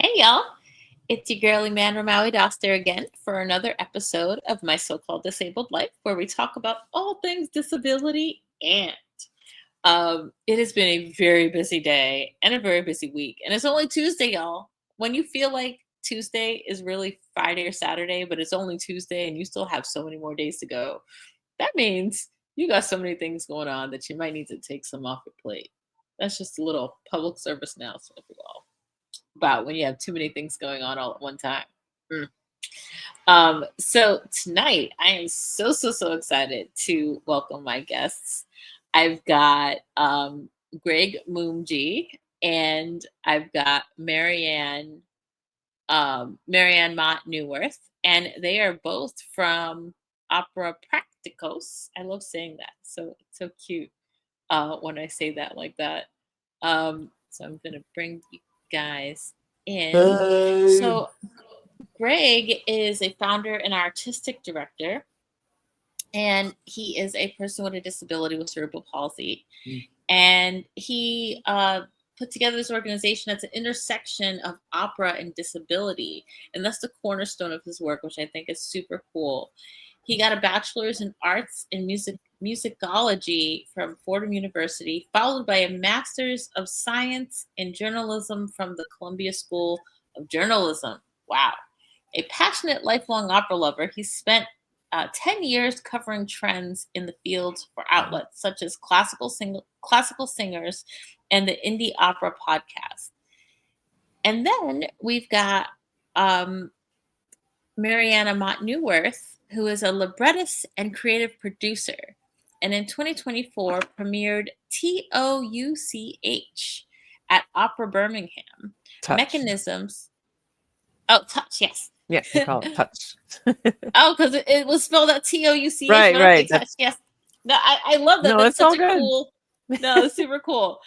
Hey y'all, it's your girly man Ramawi Doster again for another episode of My So-Called Disabled Life, where we talk about all things disability. And it has been a very busy day and a very busy week, and it's only Tuesday, y'all. When you feel like Tuesday is really Friday or Saturday, but it's only Tuesday and you still have so many more days to go, that means you got so many things going on that you might need to take some off your plate. That's just a little public service announcement for y'all about when you have too many things going on all at one time. So tonight I am so excited to welcome my guests. I've got Greg Moomjy and I've got Marianna Mott Newirth, and they are both from Opera Praktikos. I love saying that. So it's so cute when I say that like that. So I'm gonna bring you guys in. Hey. So Greg is a founder and artistic director, and he is a person with a disability with cerebral palsy. And he put together this organization that's an intersection of opera and disability, and that's the cornerstone of his work, which I think is super cool. He got a bachelor's in arts and musicology from Fordham University, followed by a master's of science in journalism from the Columbia School of Journalism. Wow. A passionate lifelong opera lover, he spent 10 years covering trends in the field for outlets such as classical singers and the Indie Opera podcast. And then we've got Marianna Mott Newirth, who is a librettist and creative producer, and in 2024 premiered TOUCH at Opera Birmingham. Touch. Mechanisms. Oh, touch, yes. Yeah, you call it touch. Oh, because it was spelled out TOUCH. Right, right. Touch, yes. No, I love that. No, That's it's all such a good. cool. No, it's super cool.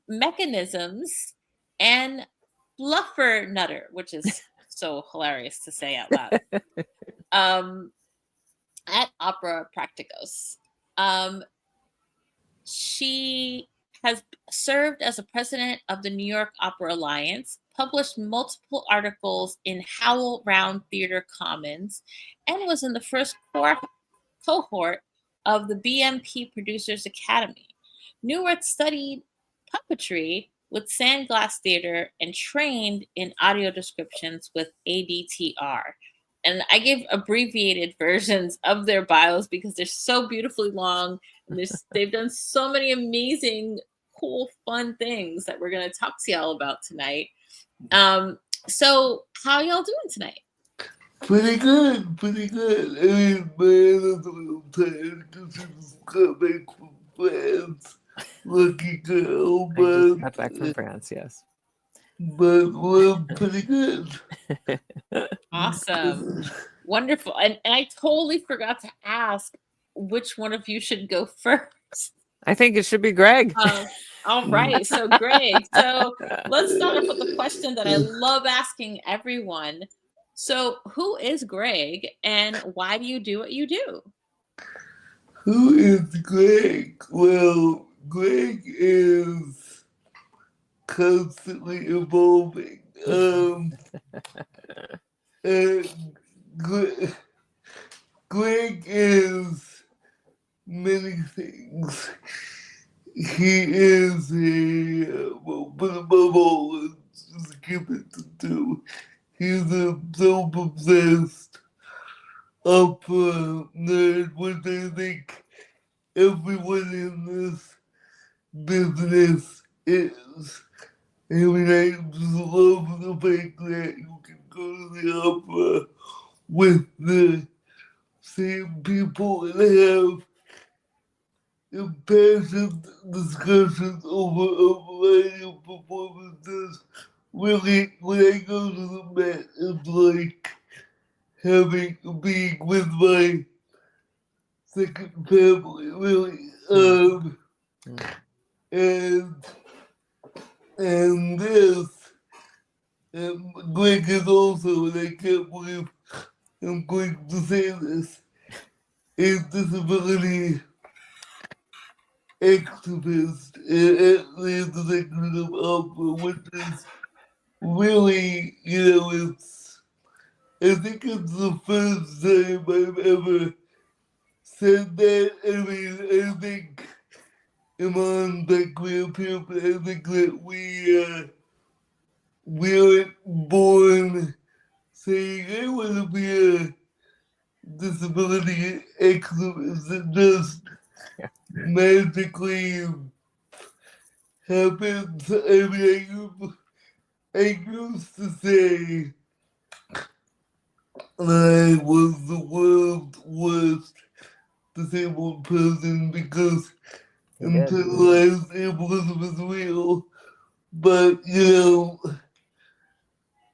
Mechanisms and Fluffernutter, which is so hilarious to say out loud. At Opera Praktikos. She has served as a president of the New York Opera Alliance, published multiple articles in HowlRoundTheaterCommons, and was in the first cohort of the BMP Producer'sAcademy. Newirth studied puppetry with Sandglass Theater and trained in audio descriptions with ADTR. And I give abbreviated versions of their bios because they're so beautifully long. And they've done so many amazing, cool, fun things that we're going to talk to y'all about tonight. So how y'all doing tonight? Pretty good. I mean, man, I'm a little tired because she just got back from France. Lucky girl, I just but got back from France, yes. but we're pretty good. Awesome. Wonderful. And I totally forgot to ask which one of you should go first. I think it should be Greg. All right. So, Greg, let's start off with the question that I love asking everyone. So, who is Greg and why do you do what you do? Who is Greg? Well, Greg is constantly evolving. And Greg is many things. He is but above all, just give it to do. He's a self-obsessed opera nerd, which I think everyone in this business is. I mean, I just love the fact that you can go to the opera with the same people and have impassioned discussions over a variety of performances. Really, when I go to the Met, it's like being with my second family, really. And this, Greg is also, and I can't believe I'm going to say this, a disability activist at the intersection of opera, which is really, I think it's the first time I've ever said that. I mean, I think Iman Beckley up here, but I think that we aren't born saying, I want to be a disability excellence that just magically happens. I mean, I used to say I was the world's worst disabled person because until I was Elizabeth Real, but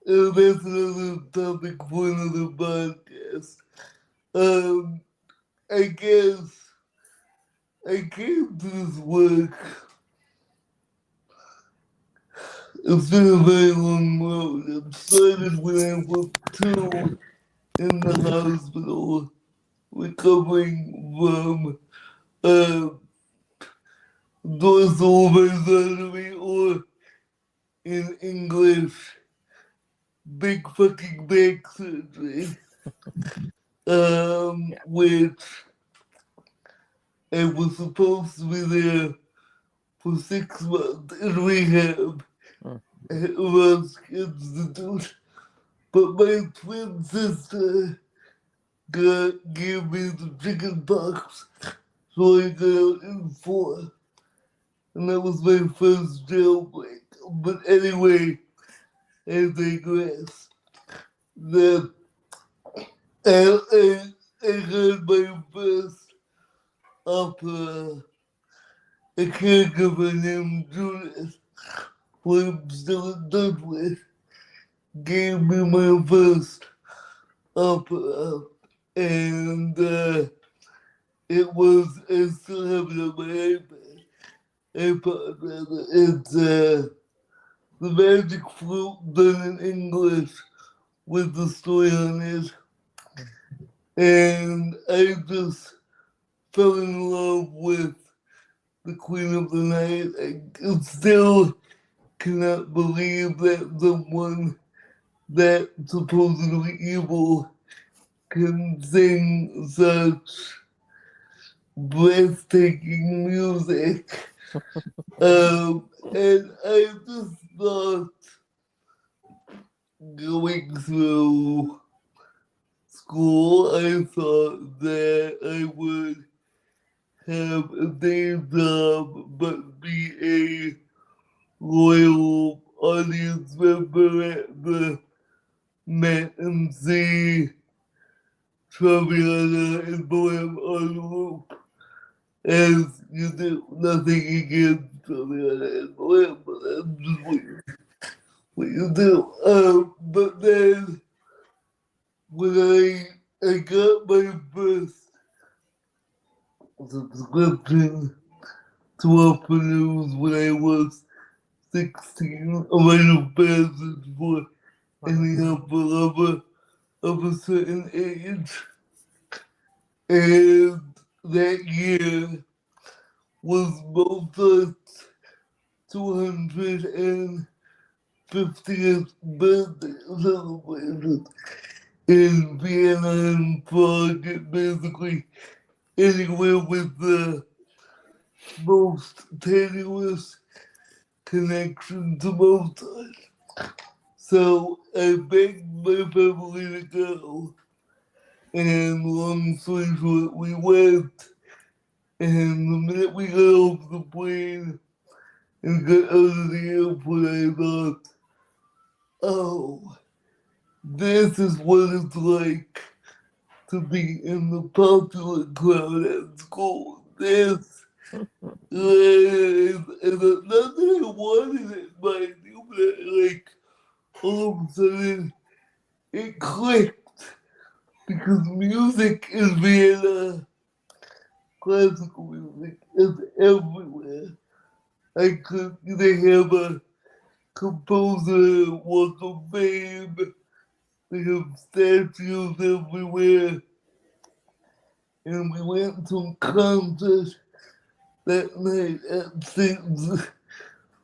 that's another topic for another podcast. I guess I came to this work. It's been a very long road. It started when I was 2 in the hospital, recovering from dorsal surgery, or in English, big fucking back surgery, which I was supposed to be there for 6 months in rehab at Rusk Institute. But my twin sister gave me the chicken pox, so I got out in 4. And that was my first jailbreak. But anyway, I digress. I heard my first opera. A caregiver named Judith, who I'm still in touch with, gave me my first opera. And it was, I still have it on my iPod rather. It's The Magic Flute done in English with the story on it. And I just fell in love with the Queen of the Night. I still cannot believe that someone that supposedly evil can sing such breathtaking music. And I just thought, going through school, I thought that I would have a day job but be a loyal audience member at the Met MC Traviata and Bohem on Loop. As you do, nothing against Traviata and Bohem, but that's just what you do. But then when I got my first subscription to Opera News when I was 16, a rite of passage for any opera lover of a certain age. And that year was Mozart's 250th birthday celebration in Vienna and Prague, and basically anywhere with the most tenuous connection to Mozart. So I begged my family to go, and long story short, we went. And the minute we got off the plane and got out of the airport, I thought, oh, this is what it's like to be in the popular crowd at school. This is not that I wanted it, but I knew that, like, all of a sudden, it clicked. Because music in Vienna, classical music, is everywhere. They have a composer walk of fame. They have statues everywhere. And we went to a concert that night at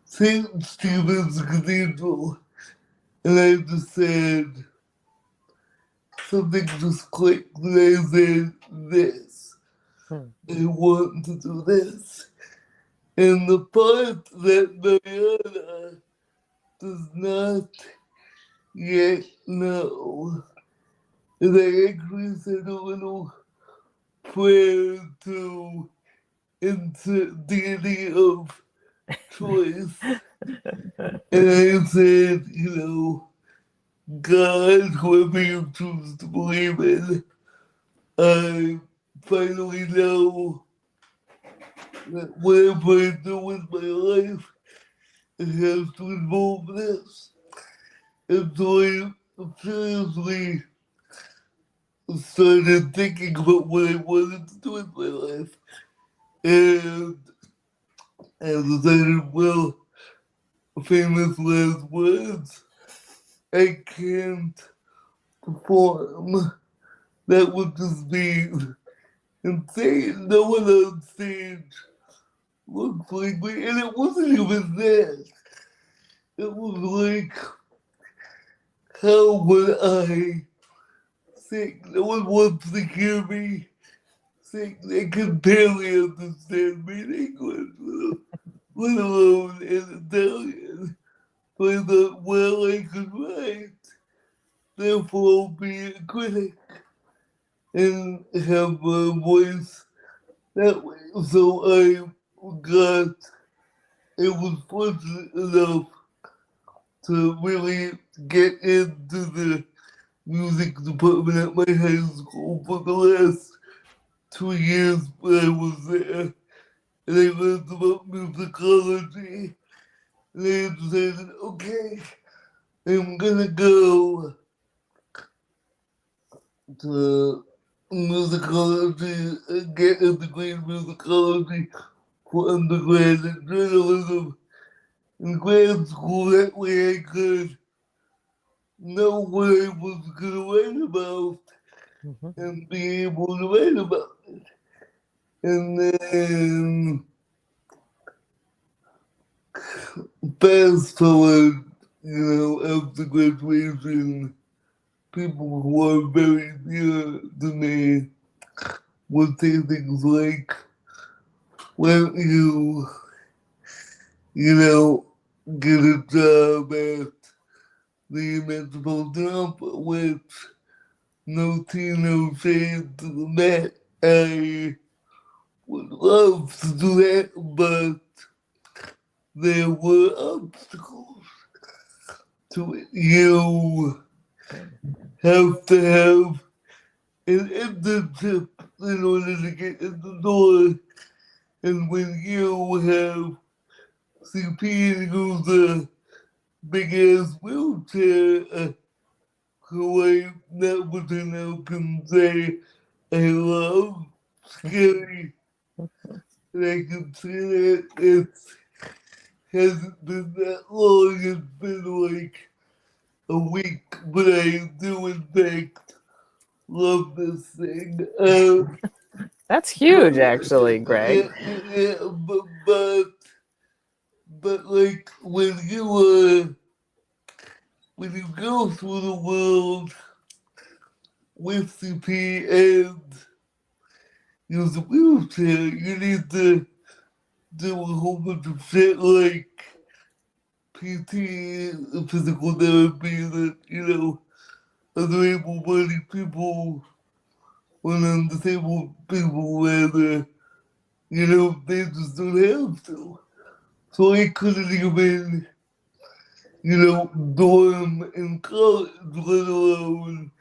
St. Stephen's Cathedral And I just said, something just clicked, and I said, this. I want to do this. And the part that Marianna does not yet know is I actually said a little prayer to insert deity of choice. And I said, God, whoever you choose to believe in, I finally know that whatever I do with my life, it has to involve this. And so I seriously started thinking about what I wanted to do with my life. And I decided, well, famous last words, I can't perform. That would just be insane. No one on stage looks like me. And it wasn't even that. It was like, how would I sing? No one wants to hear me sing. They can barely understand me in English, let alone in Italian. So I thought, well, I could write. Therefore, I'll be a critic and have a voice that way. So I was fortunate enough to really get into the music department at my high school for the last 2 years when I was there. And I learned about musicology. And I decided, okay, I'm gonna go to musicology and get a degree in musicology for undergraduate journalism in grad school. That way I could know what I was gonna write about and be able to write about it. And then fast forward, after graduation, people who are very dear to me would say things like, why don't you, get a job at the Metropolitan Opera, which no tea, no shade to the Met. I would love to do that, but there were obstacles to it. You have to have an internship in order to get in the door. And when you have CP and use a big ass wheelchair, who I now can say I love, scary. And I can say that it hasn't been that long, it's been like a week, but I do in fact love this thing. That's huge, actually, Greg. Yeah, but like when you go through the world with CP and use a wheelchair, you need to do a whole bunch of shit like PT, physical therapy that, other able-bodied people or non-disabled people rather, they just don't have to. So I couldn't even, dorm in college, let alone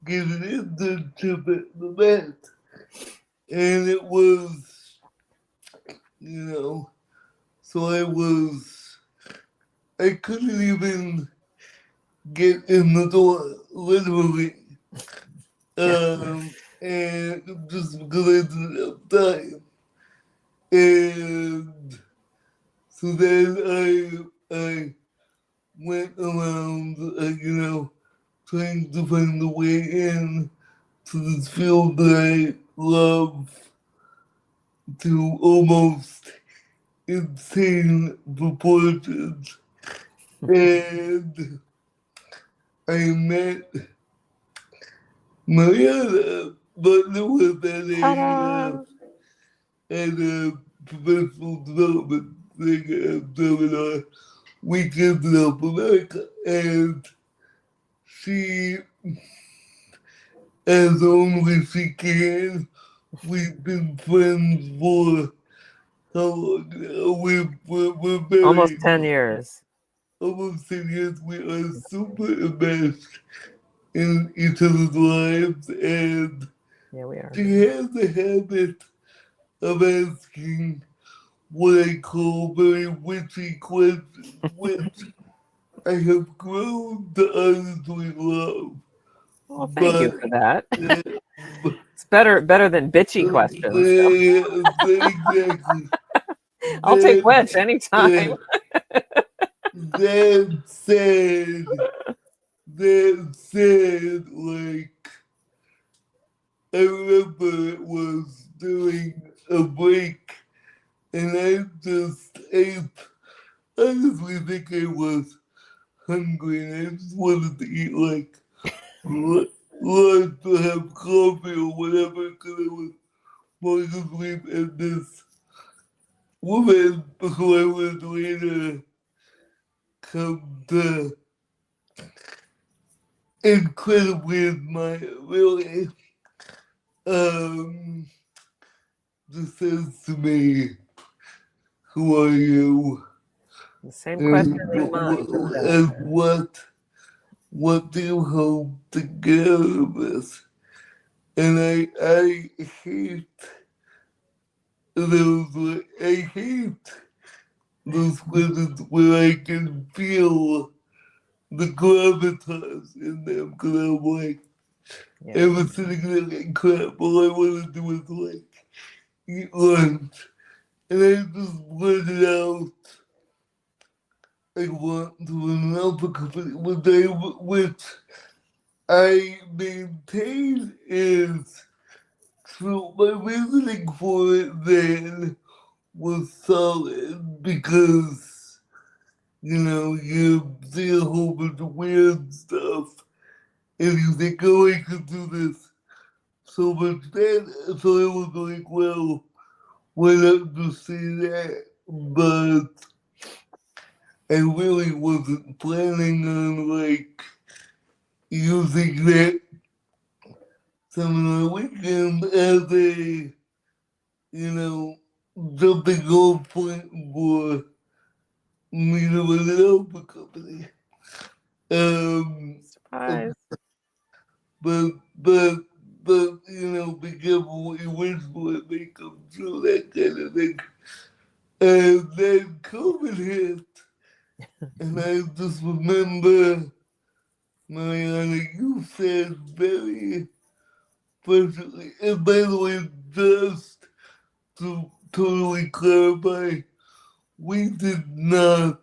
get an internship at the Met. And it was, so I couldn't even get in the door, literally. And just because I didn't have time. And so then I went around, trying to find a way in to this field that I love to almost insane proportions. And I met Marianna Mott Newirth at a professional development thing I'm doing on Weekends in Opera America. And she, as only she can, we've been friends for how long now? We're very, almost 10 years. Almost 10 years. We are super enmeshed in each other's lives, and Yeah, we are. she has a habit of asking what I call very witchy questions, which I have grown to honestly love. Well, thank you But for that. It's better than bitchy questions. So. exactly. I'll take which anytime. That said, like, I remember it was during a break, and I honestly think I was hungry, and I just wanted to eat, like, lunch or have coffee or whatever, because I was falling asleep, and this woman, who I would later come to incredibly admire, really, just says to me, "Who are you? The same question in And what do you hope to get out of this?" And I hate those questions where I can feel the gravitas in them, because I'm like, I was sitting there like, crap, all I want to do is like eat lunch. And I just blurted out, I want to run an opera company, which I maintain is true. My reasoning for it then was solid, because, you see a whole bunch of weird stuff and you think, oh, I could do this so much better. So I was like, well, why not just say that? But I really wasn't planning on, like, using that seminar weekend as a, jumping off point for me to run an opera company. Surprise. But be careful what you wish for, it may come true, that kind of thing. And then COVID hit, and I just remember, Marianna, you said very perfectly, and by the way, just to totally clarify, we did not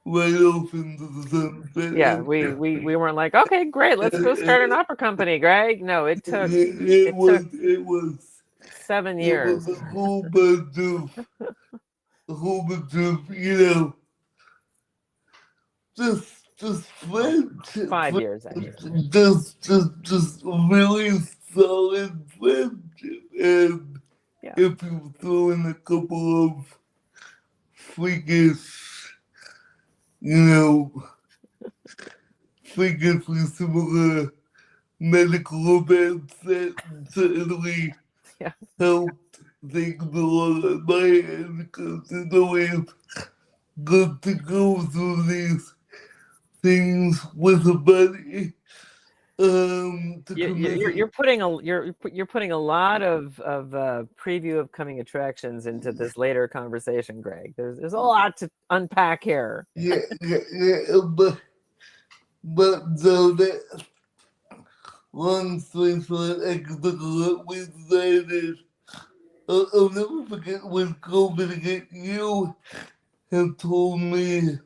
right off into the sunset. Yeah, we weren't like, okay, great, let's go start an opera company, Greg. No, it took it was 7 It years. was a whole bunch of, just friendship. 5 years, actually. Just really solid friendship. And Yeah. if you throw in a couple of freakish, freakishly similar medical events, that certainly helped things along on my end, because it's always good to go through these things with a buddy. You're putting a lot of preview of coming attractions into this later conversation, Greg. There's a lot to unpack here. Yeah, but so that, long story short, I could look at what we decided. I'll never forget when COVID hit. You have told me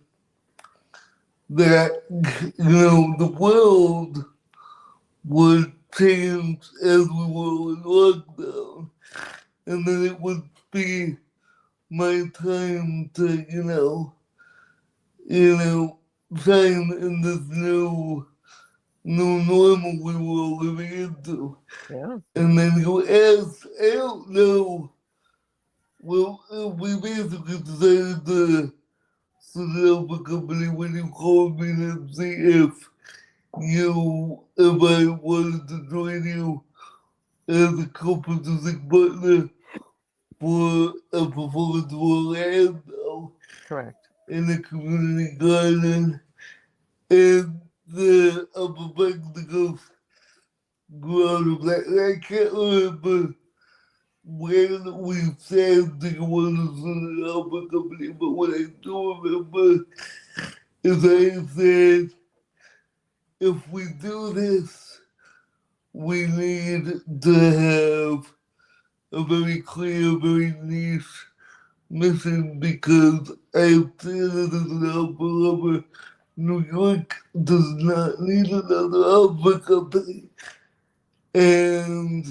that the world would change as we were in lockdown, and then it would be my time to, shine in this new new normal we were living into. Yeah. And then you asked, I don't know. Well, we basically decided to set up a company when you called me to see if I wanted to join you as a co-producing partner for a performance for Handel Correct. in the community garden. And the Opera Praktikos grew out of that. And I can't remember when we said they wanted to start an opera company, but what I do remember is I said, if we do this, we need to have a very clear, very niche mission because I've seen it as an opera lover. New York does not need another opera company. And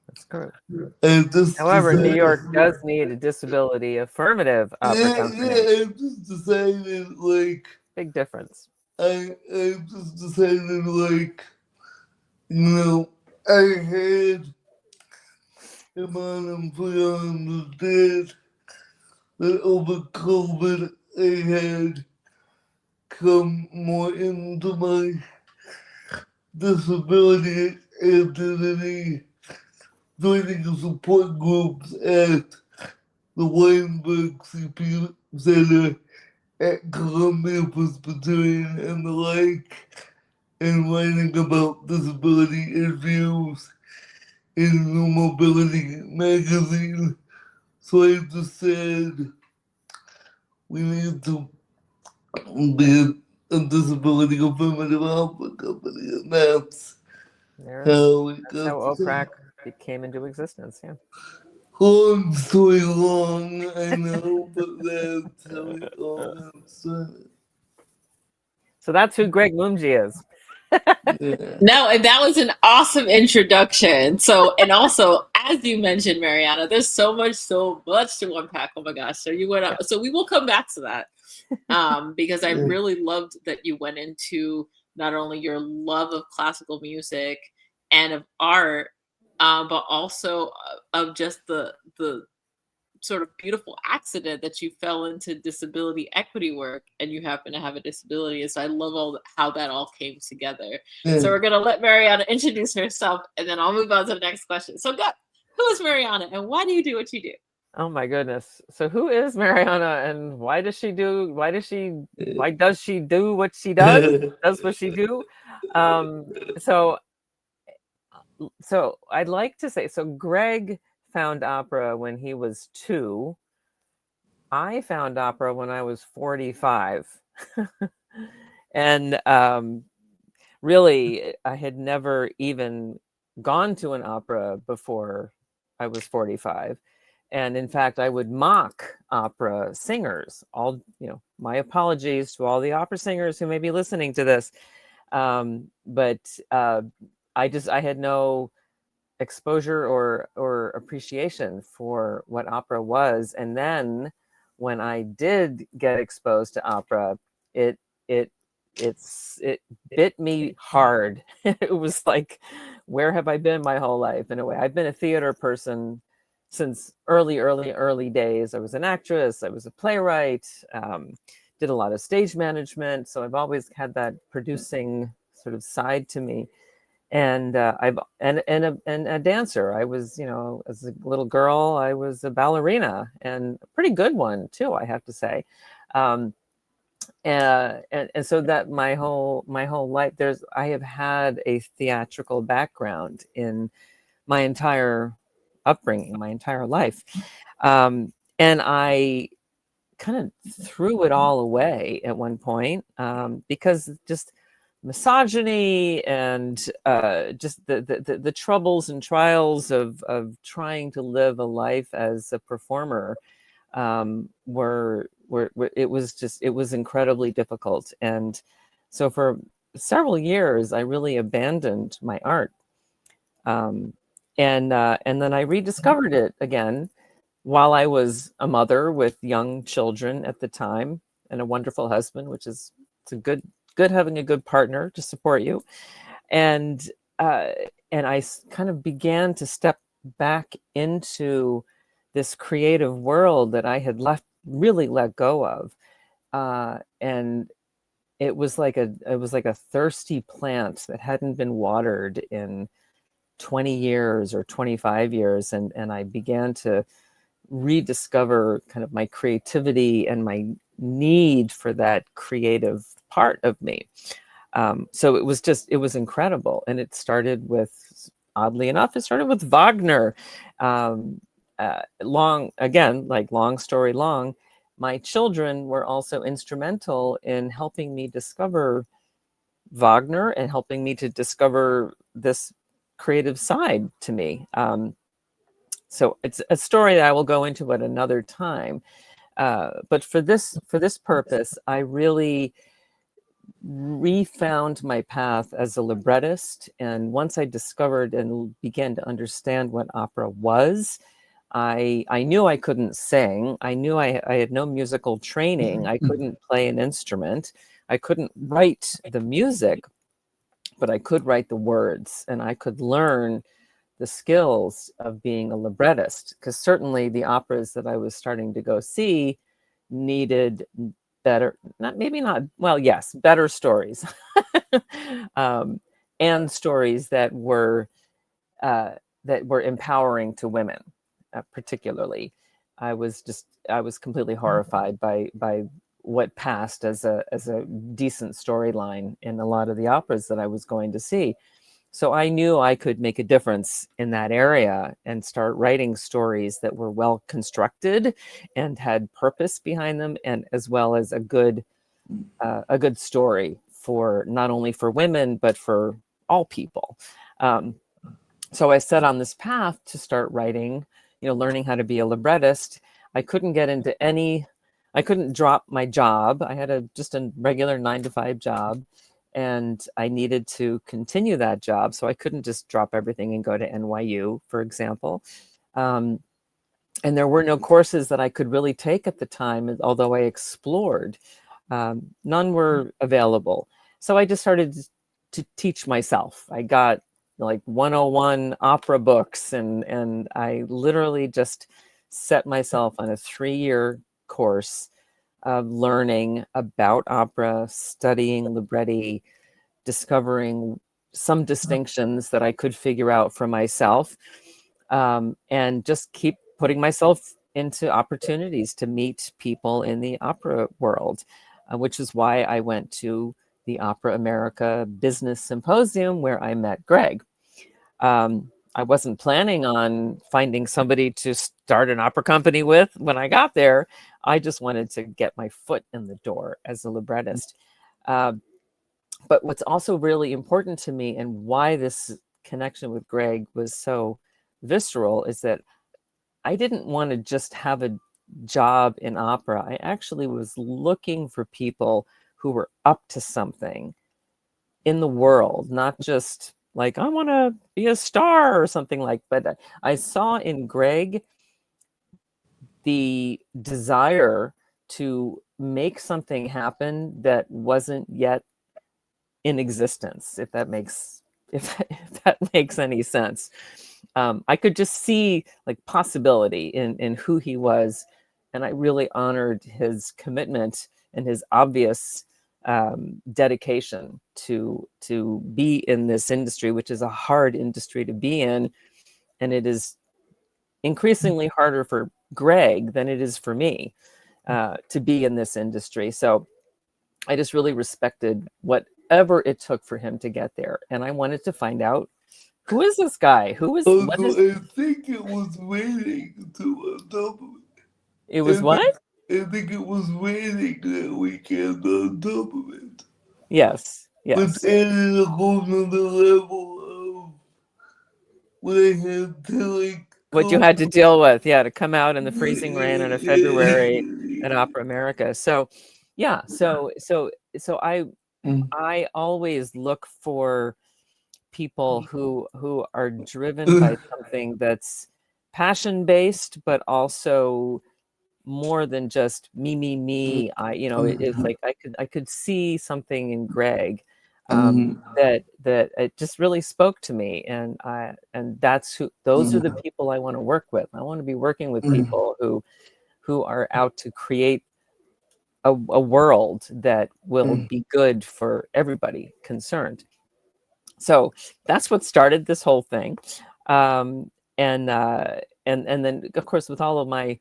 That's correct. I just However, New decided, York does need a disability affirmative opera company. I just decided, like, Big difference. I just decided, like, you know, I had him on and put on the dead that over COVID I had come more into my disability identity, joining the support groups at the Weinberg CP Center at Columbia Presbyterian and the like, and writing about disability issues in New Mobility magazine. So I just said we need to be a disability affirmative opera company, and that's how it That's got how to OPrak came into existence. Yeah. long story long, I know, but that's how it all got started. So that's who Greg Moomjy is. Yeah. No, and that was an awesome introduction. So, and also, as you mentioned, Marianna, there's so much to unpack. Oh my gosh! So you went up. So we will come back to that because I really loved that you went into not only your love of classical music and of art, but also of just the sort of beautiful accident that you fell into disability equity work and you happen to have a disability. And so I love how that all came together. So we're going to let Marianna introduce herself and then I'll move on to the next question. So who is Marianna and why do you do what you do? Oh my goodness. So who is Marianna and why does she do what she does what she do? So I'd like to say, so Greg found opera when he was 2. I found opera when I was 45. And really, I had never even gone to an opera before I was 45. And in fact, I would mock opera singers. My apologies to all the opera singers who may be listening to this. But I had no exposure or appreciation for what opera was. And then when I did get exposed to opera, it bit me hard. It was like, where have I been my whole life? In a way, I've been a theater person since early days. I was an actress, I was a playwright, did a lot of stage management. So I've always had that producing sort of side to me. And I've a dancer. I was, as a little girl, I was a ballerina and a pretty good one too, I have to say. And so that my whole life, I have had a theatrical background in my entire upbringing, my entire life. And I kind of threw it all away at one point because just misogyny and just the troubles and trials of trying to live a life as a performer it was incredibly difficult. And so for several years I really abandoned my art, and then I rediscovered it again while I was a mother with young children at the time and a wonderful husband, which is it's a good good having a good partner to support you. And I kind of began to step back into this creative world that I had really let go of. And it was like a thirsty plant that hadn't been watered in 20 years or 25 years. And I began to rediscover kind of my creativity and my need for that creative part of me. So it was incredible. And it started with, oddly enough, Wagner. Long story long, my children were also instrumental in helping me discover Wagner and helping me to discover this creative side to me. So it's a story that I will go into at another time. But for this purpose, I really refound my path as a librettist. And once I discovered and began to understand what opera was, I knew I couldn't sing. I knew I had no musical training. I couldn't play an instrument. I couldn't write the music, but I could write the words, and I could learn the skills of being a librettist, because certainly the operas that I was starting to go see needed better, better stories, and stories that were empowering to women. Particularly, I was completely horrified by what passed as a decent storyline in a lot of the operas that I was going to see. So I knew I could make a difference in that area and start writing stories that were well constructed and had purpose behind them, and as well as a good story for not only for women but for all people. So I set on this path to start writing, learning how to be a librettist. I couldn't drop my job. I had just a regular 9-to-5 job, and I needed to continue that job. So I couldn't just drop everything and go to NYU, for example. And there were no courses that I could really take at the time, although I explored. None were available. So I just started to teach myself. I got like 101 opera books, and I literally just set myself on a 3-year course of learning about opera, studying libretti, discovering some distinctions that I could figure out for myself, and just keep putting myself into opportunities to meet people in the opera world, which is why I went to the Opera America Business Symposium, where I met Greg. I wasn't planning on finding somebody to start an opera company with when I got there. I just wanted to get my foot in the door as a librettist. But what's also really important to me, and why this connection with Greg was so visceral, is that I didn't want to just have a job in opera. I actually was looking for people who were up to something in the world, not just like, I want to be a star or something like, but I saw in Greg the desire to make something happen that wasn't yet in existence, if that makes any sense. I could just see like possibility in who he was, and I really honored his commitment and his obvious dedication to be in this industry, which is a hard industry to be in, and it is increasingly harder for Greg than it is for me to be in this industry. So I just really respected whatever it took for him to get there, and I wanted to find out, who is this guy? I think it was raining on top of it. It was what? I think it was raining that weekend on top of it. Yes. But added a whole nother level of what I had to what you had to deal with, to come out in the freezing rain in a February at Opera America. So I always look for people who are driven by something that's passion based, but also more than just me. It's like I could see something in Greg that it just really spoke to me, and those are the people I want to work with. I want to be working with people who are out to create a world that will be good for everybody concerned. So that's what started this whole thing. And then of course, with all of my,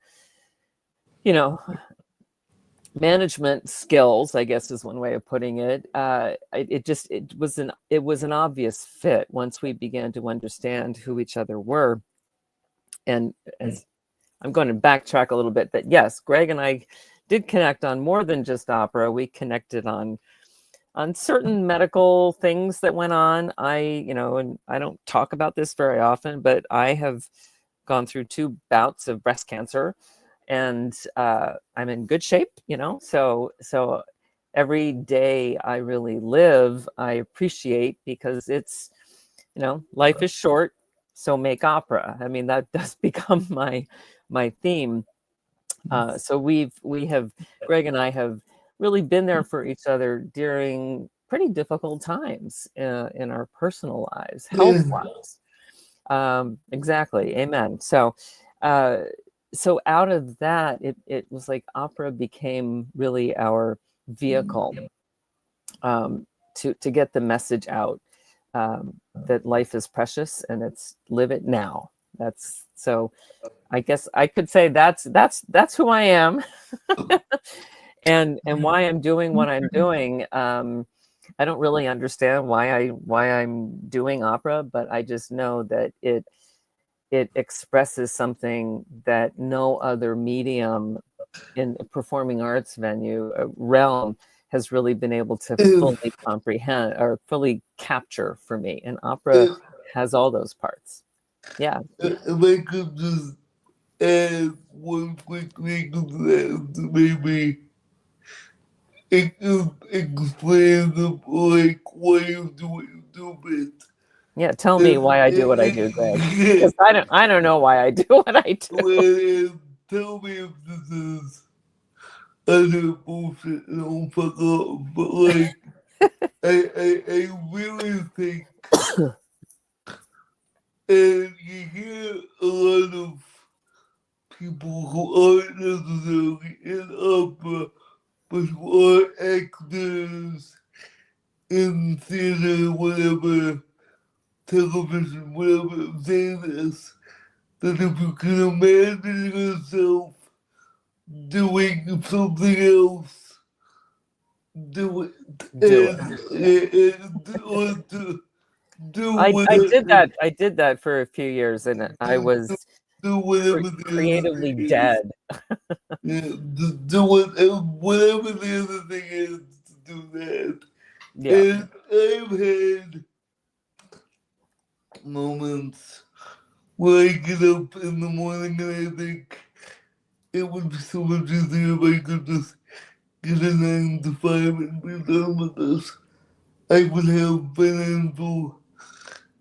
management skills, I guess is one way of putting it. It was an obvious fit once we began to understand who each other were. And as I'm going to backtrack a little bit, that yes, Greg and I did connect on more than just opera. We connected on certain medical things that went on. And I don't talk about this very often, but I have gone through 2 bouts of breast cancer, and I'm in good shape, so every day I really live, I appreciate, because it's, life is short, so make opera. I mean, that does become my theme. So Greg and I have really been there for each other during pretty difficult times in our personal lives, health-wise. Exactly. Amen. So out of that, it was like opera became really our vehicle to get the message out that life is precious and it's live it now. So I guess I could say that's who I am. and why I'm doing what I'm doing. I don't really understand why I'm doing opera, but I just know that it expresses something that no other medium in a performing arts venue realm has really been able to fully comprehend or fully capture for me. And opera has all those parts. Yeah. If I could just add one quick thing to that, maybe it could explain why you do what you do, but yeah, tell me why I do what I do, Greg. Because I don't know why I do what I do. Tell me if this is utter bullshit and I'll fuck off, but I really think, and you hear a lot of people who aren't necessarily in opera, but who are actors in theater, whatever, television, whatever, saying this, that if you can imagine yourself doing something else, do it. I did that for a few years, and I was creatively dead. Do whatever the other thing is to do that. Yeah. And I've had moments where I get up in the morning and I think it would be so much easier if I could just get a 9 to 5 and be done with this. I would have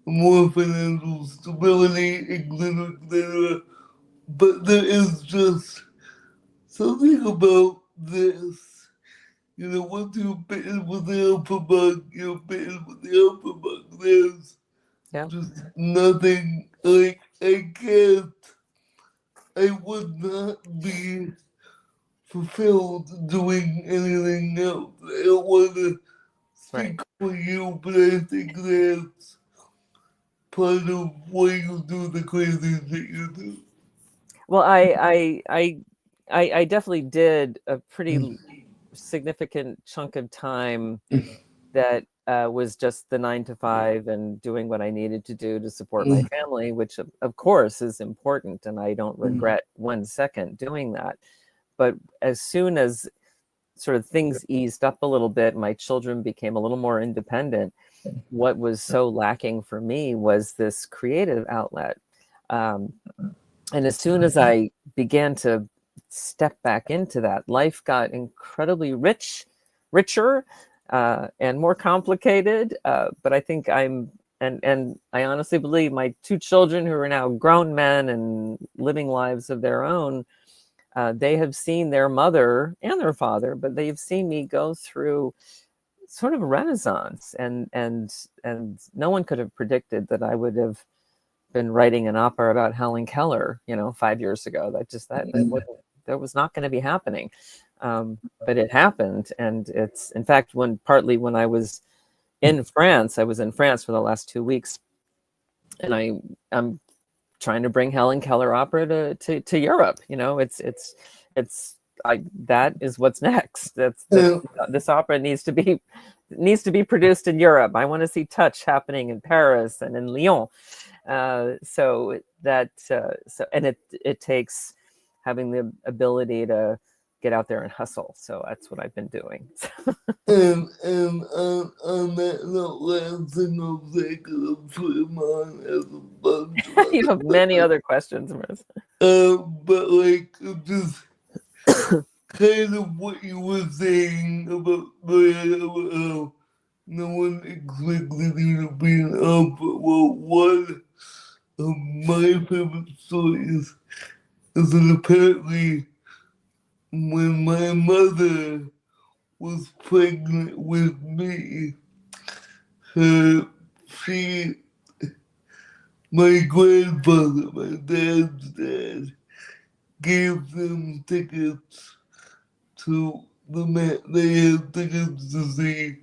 more financial stability, etc. But there is just something about this. Once you're bitten with the upper bug, you're bitten with the upper bug. There's just nothing, like, I would not be fulfilled doing anything else. I don't want to speak for you, but I think that's part of why you do the crazy shit you do. Well, I definitely did a pretty significant chunk of time that was just the 9 to 5 and doing what I needed to do to support my family, which of course is important, and I don't regret 1 second doing that. But as soon as sort of things eased up a little bit, my children became a little more independent, what was so lacking for me was this creative outlet. And as soon as I began to step back into that, life got incredibly richer and more complicated. But I think and I honestly believe my 2 children, who are now grown men and living lives of their own, They have seen their mother and their father, but they've seen me go through sort of a renaissance, and no one could have predicted that I would have been writing an opera about Helen Keller, 5 years ago. That was not going to be happening, but it happened. And it's, in fact, partly when I was in France for the last 2 weeks, and I'm trying to bring Helen Keller opera to Europe. That is what's next. This opera needs to be produced in Europe. I want to see Touch happening in Paris and in Lyon. So it takes having the ability to get out there and hustle. So that's what I've been doing. and on that note, last thing I'll say, because I'm sure mine has a bunch of You have many other questions, Marissa. but like, just kind of what you were saying about how no one expected you to be an opera. Well, one of my favorite stories is that apparently when my mother was pregnant with me, my grandfather, my dad's dad, gave them tickets to they had tickets to see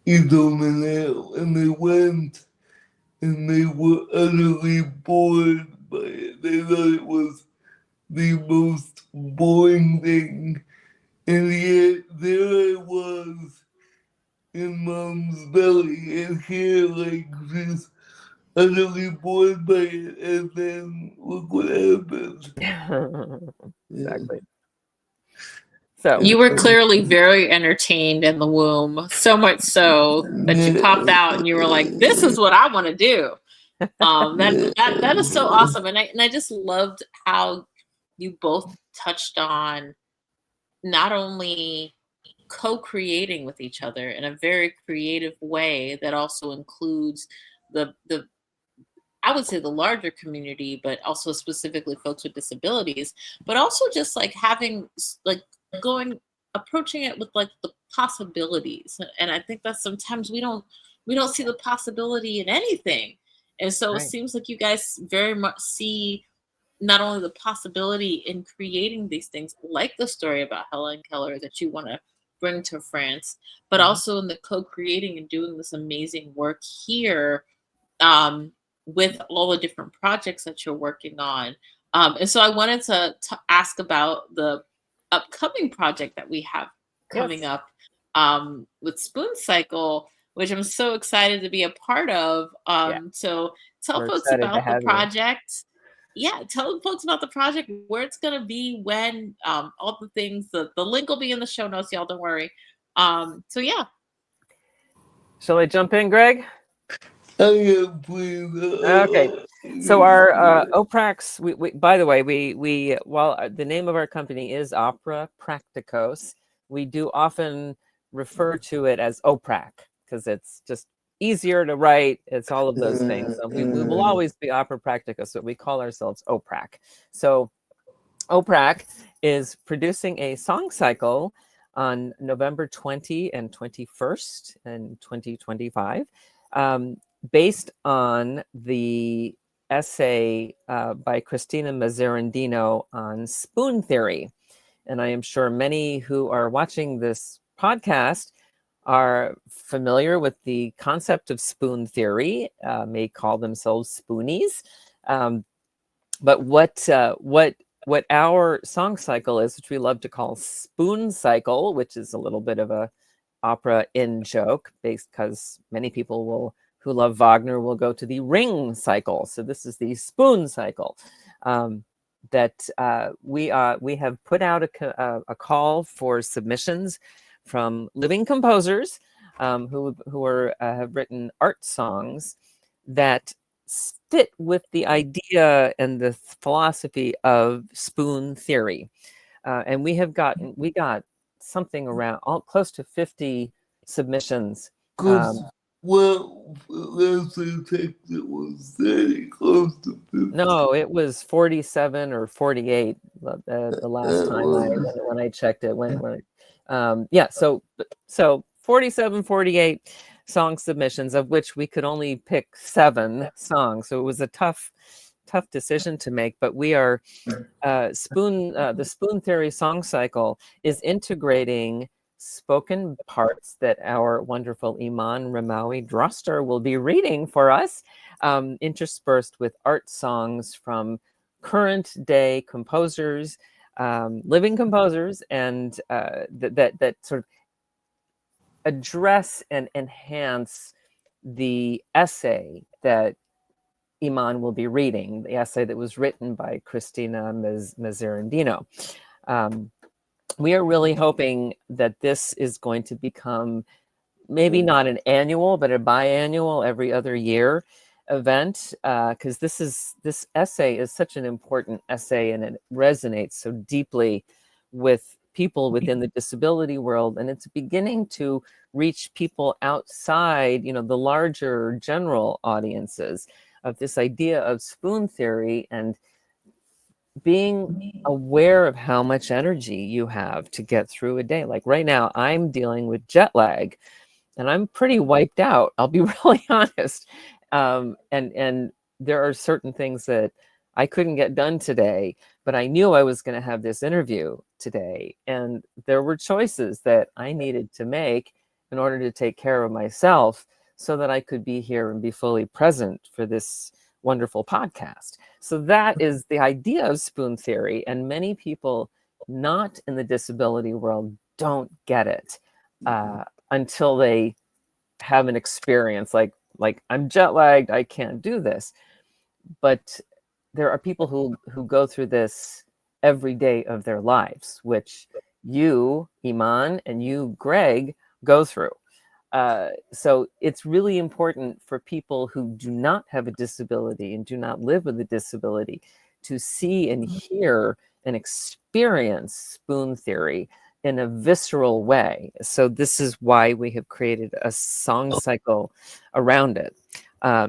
Idomeneo, and they went, and they were utterly bored by it. They thought it was the most boring thing, and yet there I was in Mom's belly, and here, like, she's utterly bored by it, and then look what happened. Exactly. So you were clearly very entertained in the womb, so much so that you popped out and you were like, "This is what I want to do." That is so awesome, and I just loved how you both touched on not only co-creating with each other in a very creative way that also includes the I would say the larger community, but also specifically folks with disabilities, but also just like having like approaching it with like the possibilities. And I think that sometimes we don't see the possibility in anything. And so Right. It seems like you guys very much see not only the possibility in creating these things, like the story about Helen Keller that you want to bring to France, but also in the co-creating and doing this amazing work here with all the different projects that you're working on. And so I wanted to ask about the upcoming project that we have coming up with Spoon Cycle, which I'm so excited to be a part of. So tell folks about the project. Yeah, tell folks about the project, where it's going to be, when, all the things. The link will be in the show notes, y'all. Don't worry. So yeah. Shall I jump in, Greg? Oh, yeah, please. Okay. So our OPraks, we by the way, we while the name of our company is Opera Praktikos, we do often refer to it as OPrak because it's just easier to write. It's all of those things. So we will always be Opera Praktikos, but we call ourselves OPrak. So OPrak is producing a song cycle on November 20 and 21st in 2025, based on the essay by Cristina Mazzarandino on spoon theory. And I am sure many who are watching this podcast are familiar with the concept of spoon theory, may call themselves spoonies. But what our song cycle is, which we love to call spoon cycle, which is a little bit of a opera in joke, because many people who love Wagner will go to the ring cycle. So this is the spoon cycle. That we have put out a call for submissions from living composers who have written art songs that fit with the idea and the philosophy of spoon theory, and we got something around close to 50 submissions Well, last I checked, it was very close to 50. No, it was 47 or 48 the last time when I checked it. Yeah, so 47, 48 song submissions, of which we could only pick 7 songs. So it was a tough decision to make. But we are the Spoon Theory Song Cycle is integrating spoken parts that our wonderful Iman Ramawi Droster will be reading for us, interspersed with art songs from current day composers, living composers, and that sort of address and enhance the essay that Iman will be reading, the essay that was written by Cristina Mezzarandino. We are really hoping that this is going to become maybe not an annual, but a biannual, every other year event, because this essay is such an important essay, and it resonates so deeply with people within the disability world, and it's beginning to reach people outside, the larger general audiences of this idea of spoon theory, and being aware of how much energy you have to get through a day. Like right now, I'm dealing with jet lag, and I'm pretty wiped out. I'll be really honest. And there are certain things that I couldn't get done today, but I knew I was going to have this interview today. And there were choices that I needed to make in order to take care of myself so that I could be here and be fully present for this wonderful podcast. So that is the idea of spoon theory. And many people not in the disability world don't get it until they have an experience like I'm jet lagged, I can't do this. But there are people who go through this every day of their lives, which you, Iman, and you, Greg, go through. So it's really important for people who do not have a disability and do not live with a disability to see and hear and experience spoon theory in a visceral way. So this is why we have created a song cycle around it.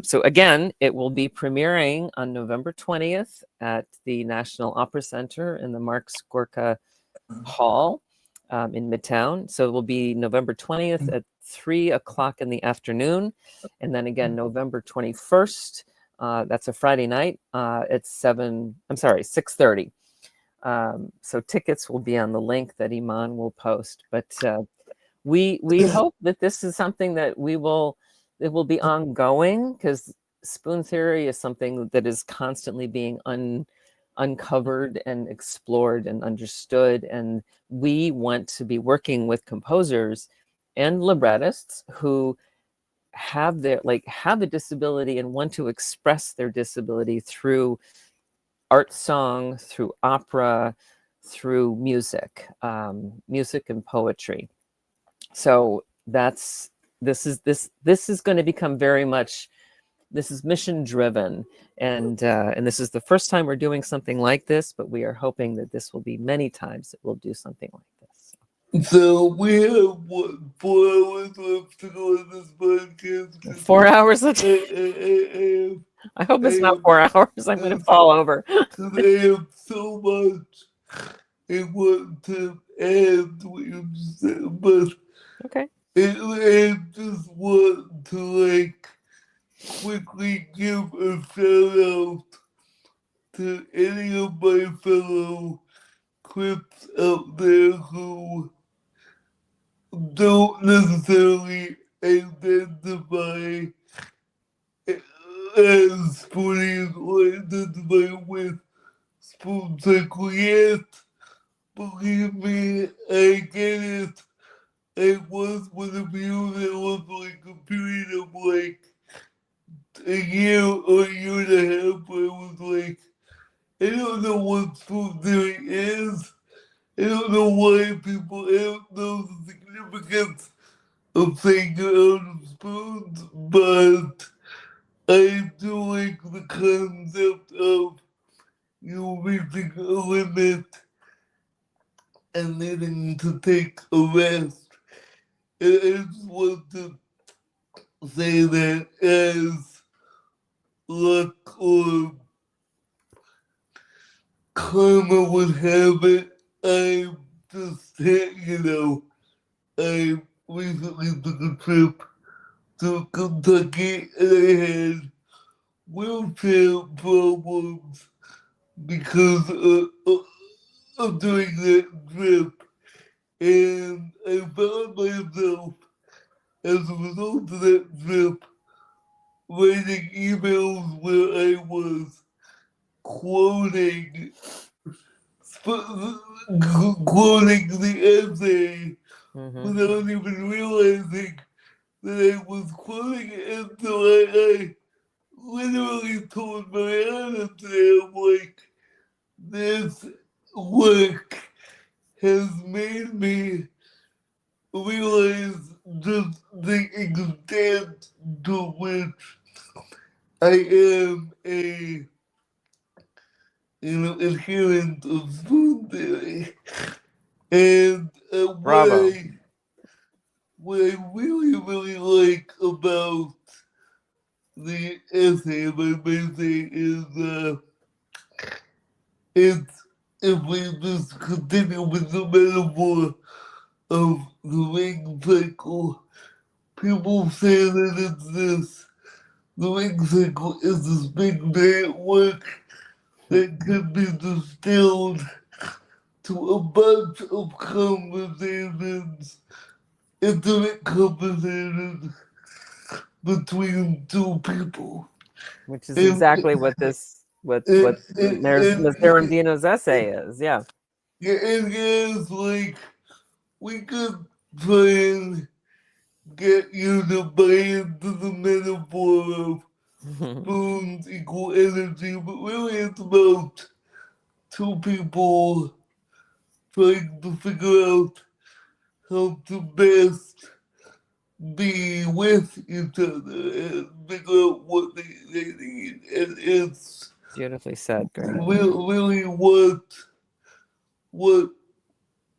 So again, it will be premiering on November 20th at the National Opera Center in the Marx Gorka Hall in Midtown. So it will be November 20th at 3:00 in the afternoon. And then again, November 21st, that's a Friday night, at 6:30. So tickets will be on the link that Iman will post. But we hope that this is something that it will be ongoing, because spoon theory is something that is constantly being uncovered and explored and understood. And we want to be working with composers and librettists who have a disability and want to express their disability through art song, through opera, through music and poetry. So this is going to become very much, this is mission driven, and this is the first time we're doing something like this, but we are hoping that this will be many times that we'll do something like this. So we have 4 hours left to go on this podcast. 4 hours left. I hope it's not 4 hours. I'm going to fall over. Because I have so much I want to add to what you just said, but okay. I just want to quickly give a shout out to any of my fellow Crips out there who don't necessarily identify as spoonies or identify with spoon cycle yet. Believe me, I get it. I was one of you that was a period of a year or a year and a half where I was I don't know what spoon theory is. I don't know why people don't know the significance of saying you're out of spoons, but I do like the concept of reaching a limit and needing to take a rest. And I just want to say that as luck or karma would have it, I just, I recently took a trip to Kentucky and I had wheelchair problems because of doing that trip. And I found myself, as a result of that trip, writing emails where I was quoting the essay without even realizing that I was quoting it until I literally told Marianna today, I'm like, this work has made me realize just the extent to which I am a adherent of spoon theory. And Bravo. what I really, really like about the essay, if I may say, is if we just continue with the metaphor of the ring cycle, people say that the ring cycle is this big network that can be distilled to a bunch of conversations, intimate conversations between two people. Which is exactly what Ms. Arundino's essay is, yeah. Yeah, and it's like, we could try and get you to buy into the metaphor of spoons equal energy, but really it's about two people trying to figure out how to best be with each other and figure out what they need. And it's Beautifully said, Greg. really what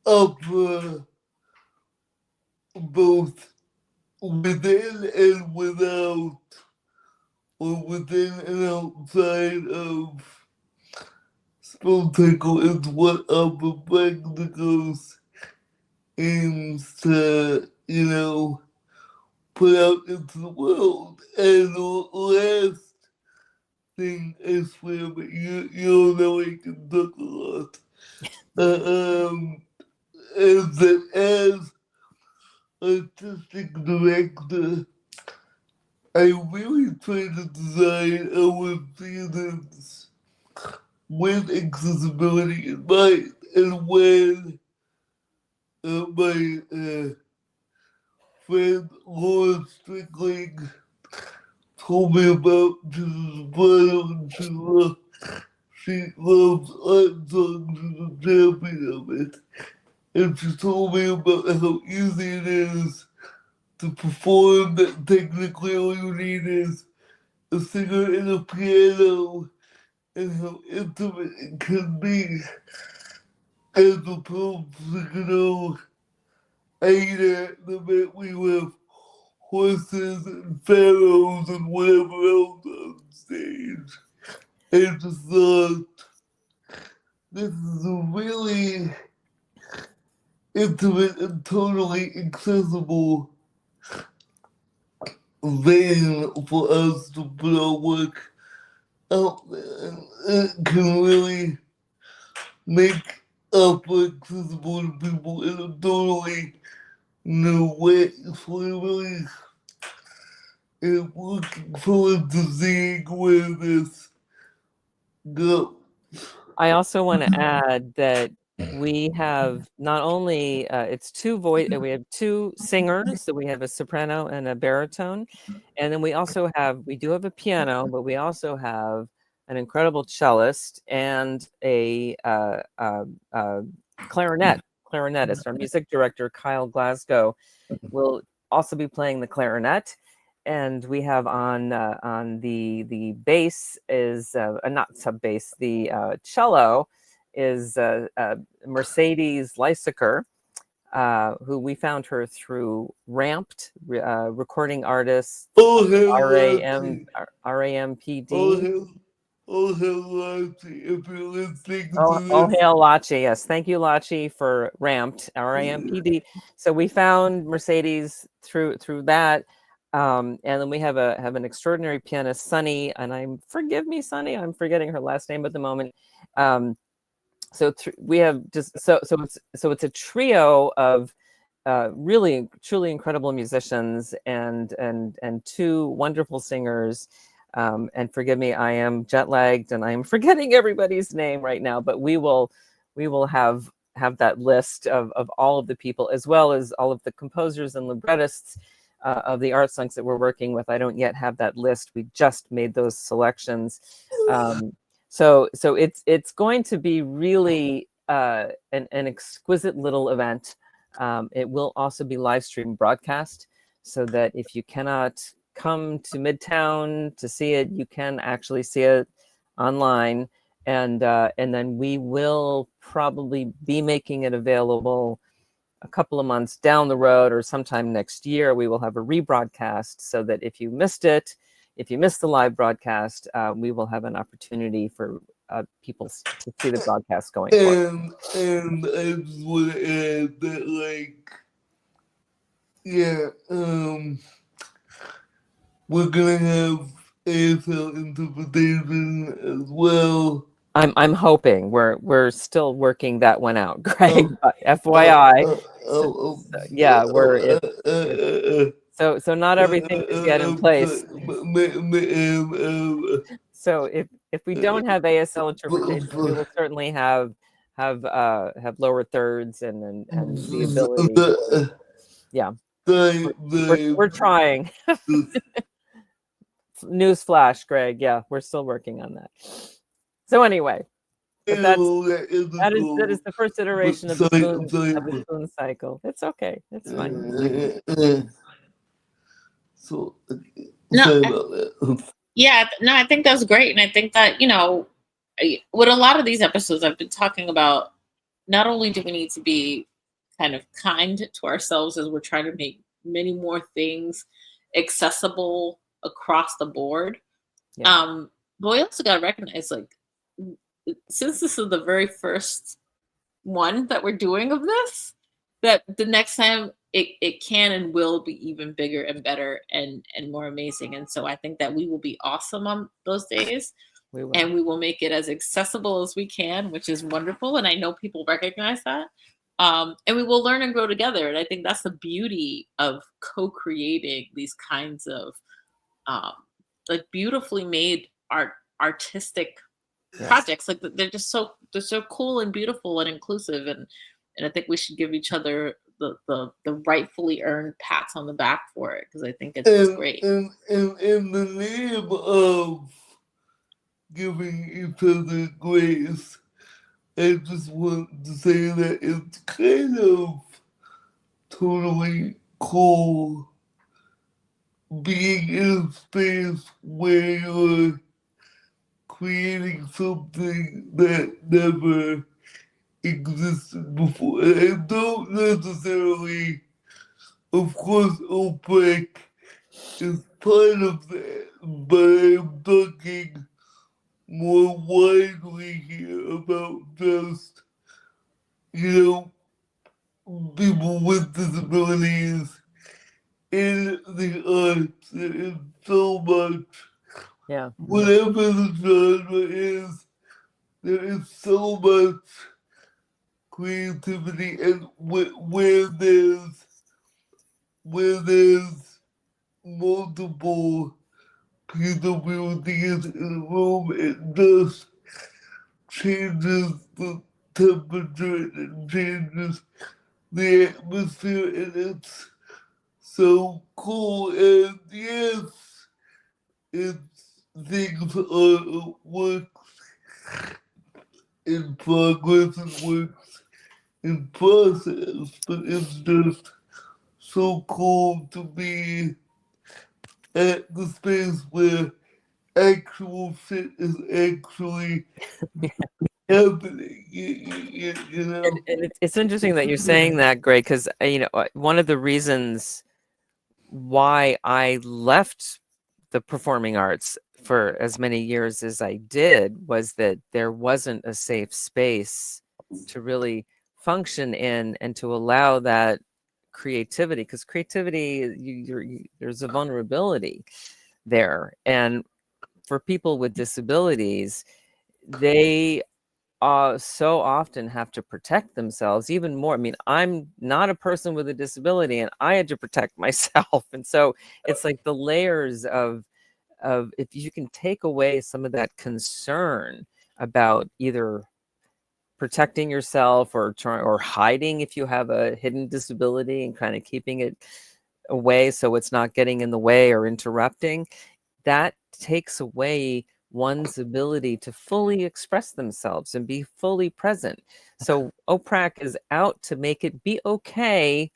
opera, both within and without, or within and outside of Spectacle, is what Opera Praktikos aims to, put out into the world. And the last thing, I swear, but you know I can talk a lot. Is that as artistic director, I really try to design our theaters with accessibility in mind. And when my friend Laura Strickling told me about Jesus Brother, and she loves art songs, she's a champion of it. And she told me about how easy it is to perform, that technically all you need is a singer and a piano, and how intimate it can be, as opposed to, Aida, the bit we have horses and pharaohs and whatever else on stage. I just thought, this is a really intimate and totally accessible vein for us to put our work out there. And it can really make opera accessible to people in a totally new way. So I really am looking forward to seeing where this goes. I also want to add that we have not only we have two singers, so we have a soprano and a baritone, and then we do have a piano, but we also have an incredible cellist and a clarinetist. Our music director Kyle Glasgow will also be playing the clarinet. And we have on the bass is not sub bass. The cello is Mercedes Lysaker, who we found her through Ramped, recording artists, Oh, hell, RAMPD. Oh, hell, Lachi, if you're listening Oh, to all this. hail Lachi. Yes. Thank you, Lachi, for Ramped, RAMPD. So we found Mercedes through that. And then we have an extraordinary pianist, Sunny, and forgive me, Sunny, I'm forgetting her last name at the moment. We have just so it's a trio of really truly incredible musicians and two wonderful singers. And forgive me, I am jet lagged and I am forgetting everybody's name right now. But we will have that list of all of the people, as well as all of the composers and librettists of the art songs that we're working with. I don't yet have that list. We just made those selections. So it's going to be really an exquisite little event. It will also be live stream broadcast, so that if you cannot come to Midtown to see it, you can actually see it online. And then we will probably be making it available a couple of months down the road, or sometime next year. We will have a rebroadcast, so that if you missed it, if you missed the live broadcast, we will have an opportunity for people to see the broadcast going forward. And I just want to add that, like, yeah, we're gonna have ASL interpretation as well. I'm hoping we're still working that one out, Greg. FYI, yeah, so not everything is yet in place. So if we don't have ASL interpretation, we will certainly have lower thirds and the ability. Yeah, we're trying. Newsflash, Greg. Yeah, we're still working on that. So anyway, but that is the first iteration of the spoon cycle. It's okay. It's fine. So, sorry about that. Yeah, no, I think that's great. And I think that, with a lot of these episodes, I've been talking about, not only do we need to be kind of kind to ourselves as we're trying to make many more things accessible across the board, but we also got to recognize, like, since this is the very first one that we're doing of this, that the next time it can and will be even bigger and better and more amazing. And so I think that we will be awesome on those days. And we will make it as accessible as we can, which is wonderful. And I know people recognize that. And we will learn and grow together. And I think that's the beauty of co-creating these kinds of like beautifully made artistic projects. Like, they're so cool and beautiful and inclusive. And I think we should give each other the rightfully earned pats on the back for it, because I think it's just great. And in the name of giving each other grace, I just want to say that it's kind of totally cool being in a space where you're creating something that never existed before. And I don't necessarily, of course, OPrak is part of that, but I'm talking more widely here about just, people with disabilities in the arts. There is so much. Yeah. Whatever the genre is, there is so much creativity, and where there's multiple PWDs in a room, it just changes the temperature and changes the atmosphere, and it's so cool. And yes, things are works in progress and works in process, but it's just so cool to be at the space where actual shit is actually happening. You know. And it's interesting that you're saying that, Greg, because one of the reasons why I left the performing arts for as many years as I did was that there wasn't a safe space to really function in and to allow that creativity, because creativity, there's a vulnerability there. And for people with disabilities, they so often have to protect themselves even more. I mean, I'm not a person with a disability and I had to protect myself. And so it's like the layers of if you can take away some of that concern about either protecting yourself or hiding if you have a hidden disability and kind of keeping it away so it's not getting in the way or interrupting, that takes away one's ability to fully express themselves and be fully present. So OPrak is out to make it be okay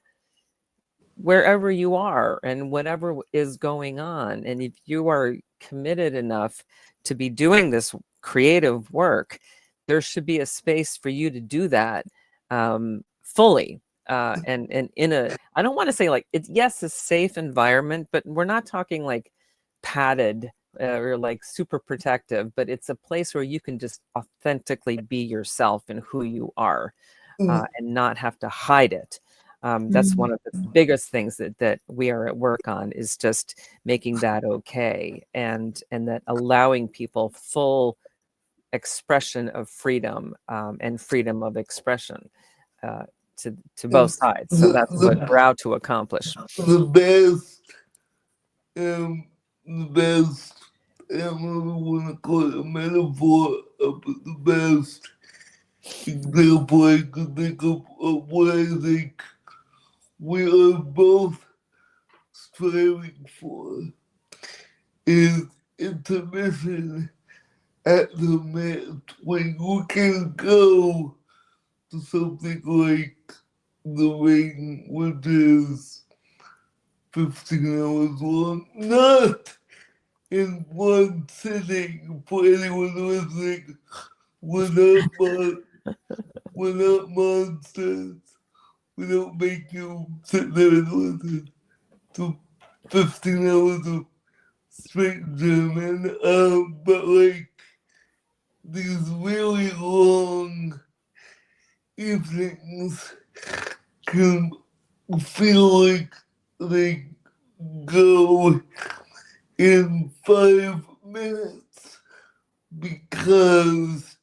wherever you are and whatever is going on. And if you are committed enough to be doing this creative work, there should be a space for you to do that fully. And in a, I don't want to say like, it's, yes, a safe environment, but we're not talking like padded or like super protective, but it's a place where you can just authentically be yourself and who you are and not have to hide it. That's one of the biggest things that we are at work on, is just making that okay, and that allowing people full expression of freedom and freedom of expression to both sides. So that's what we're out to accomplish. The best, I don't want to call it a metaphor, but the best example I could think of what I think we are both striving for is intermission at the Met, when you can go to something like The Ring, which is 15 hours long, not in one sitting. For anyone listening, we're not monsters. We don't make you sit there and listen to 15 hours of straight German. But like these really long evenings can feel like they go in 5 minutes because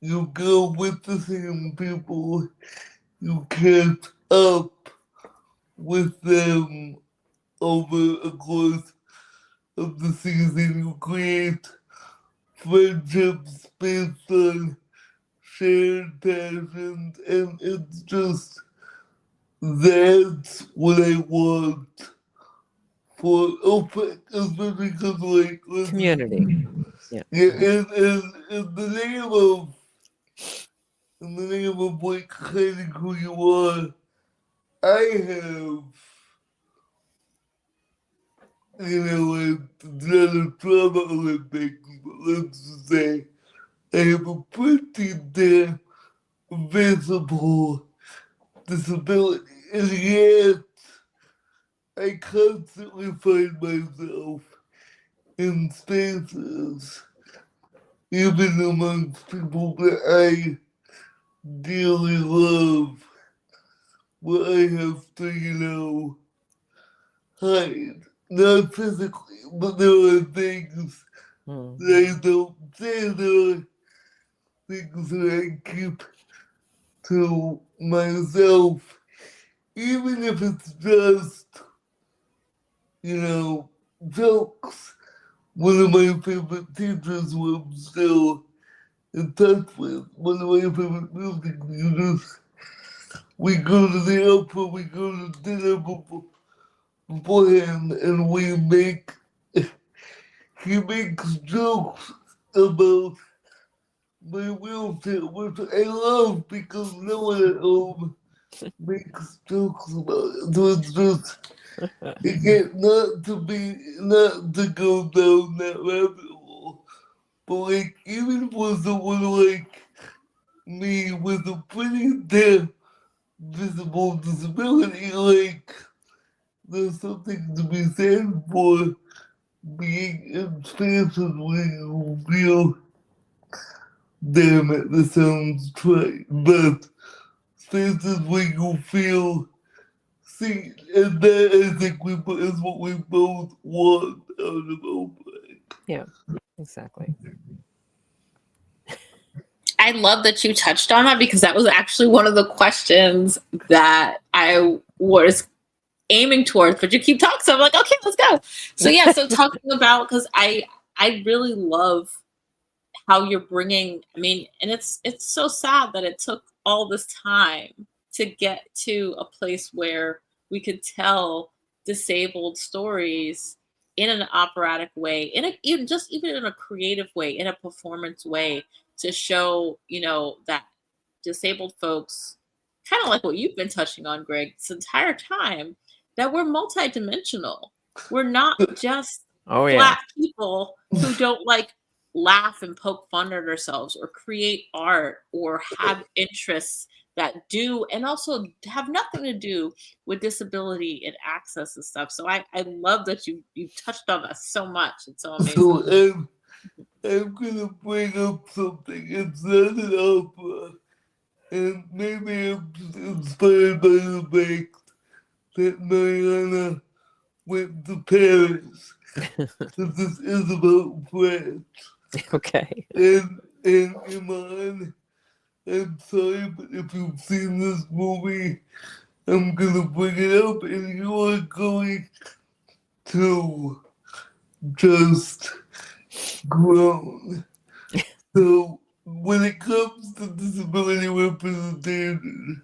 you go with the same people, you catch up with them over a course of the season. You create friendships based on shared passions, and it's just, that's what I want for OPrak, especially because like Community. Yeah, in the name of like kind of who you are, I have, not a trauma Olympics, but let's just say I have a pretty damn visible disability, and yet I constantly find myself in spaces, even amongst people that I dearly love, where I have to, hide. Not physically, but there are things that I don't say. There are things that I keep to myself, even if it's just, jokes. One of my favorite teachers who I'm still in touch with, one of my favorite music teachers, we go to the opera, we go to dinner beforehand, and he makes jokes about my wheelchair, which I love because no one at home makes jokes about it. So it's just, again, not to go down that rabbit hole, But like, even for someone like me with a pretty visible disability, like, there's something to be said for being in spaces where you feel, damn it, this sounds trite, but spaces where you feel seen, and that I think is what we both want out of OPrak. Yeah, exactly. I love that you touched on that, because that was actually one of the questions that I was aiming towards, but you keep talking, so I'm like, okay, let's go. So yeah, so talking about, because I really love how you're bringing, I mean, and it's so sad that it took all this time to get to a place where we could tell disabled stories in an operatic way, even in a creative way, in a performance way, to show, that disabled folks, kind of like what you've been touching on, Greg, this entire time, that we're multidimensional. We're not just flat people who don't like laugh and poke fun at ourselves or create art or have interests that do and also have nothing to do with disability and access and stuff. So I love that you touched on that so much. It's so amazing. So I'm gonna bring up something. It's not an opera, and maybe I'm just inspired by the fact that Marianna went to Paris, because this is about France. Okay. And Iman, I'm sorry, but if you've seen this movie, I'm gonna bring it up, and you are going to just groan. So when it comes to disability representation,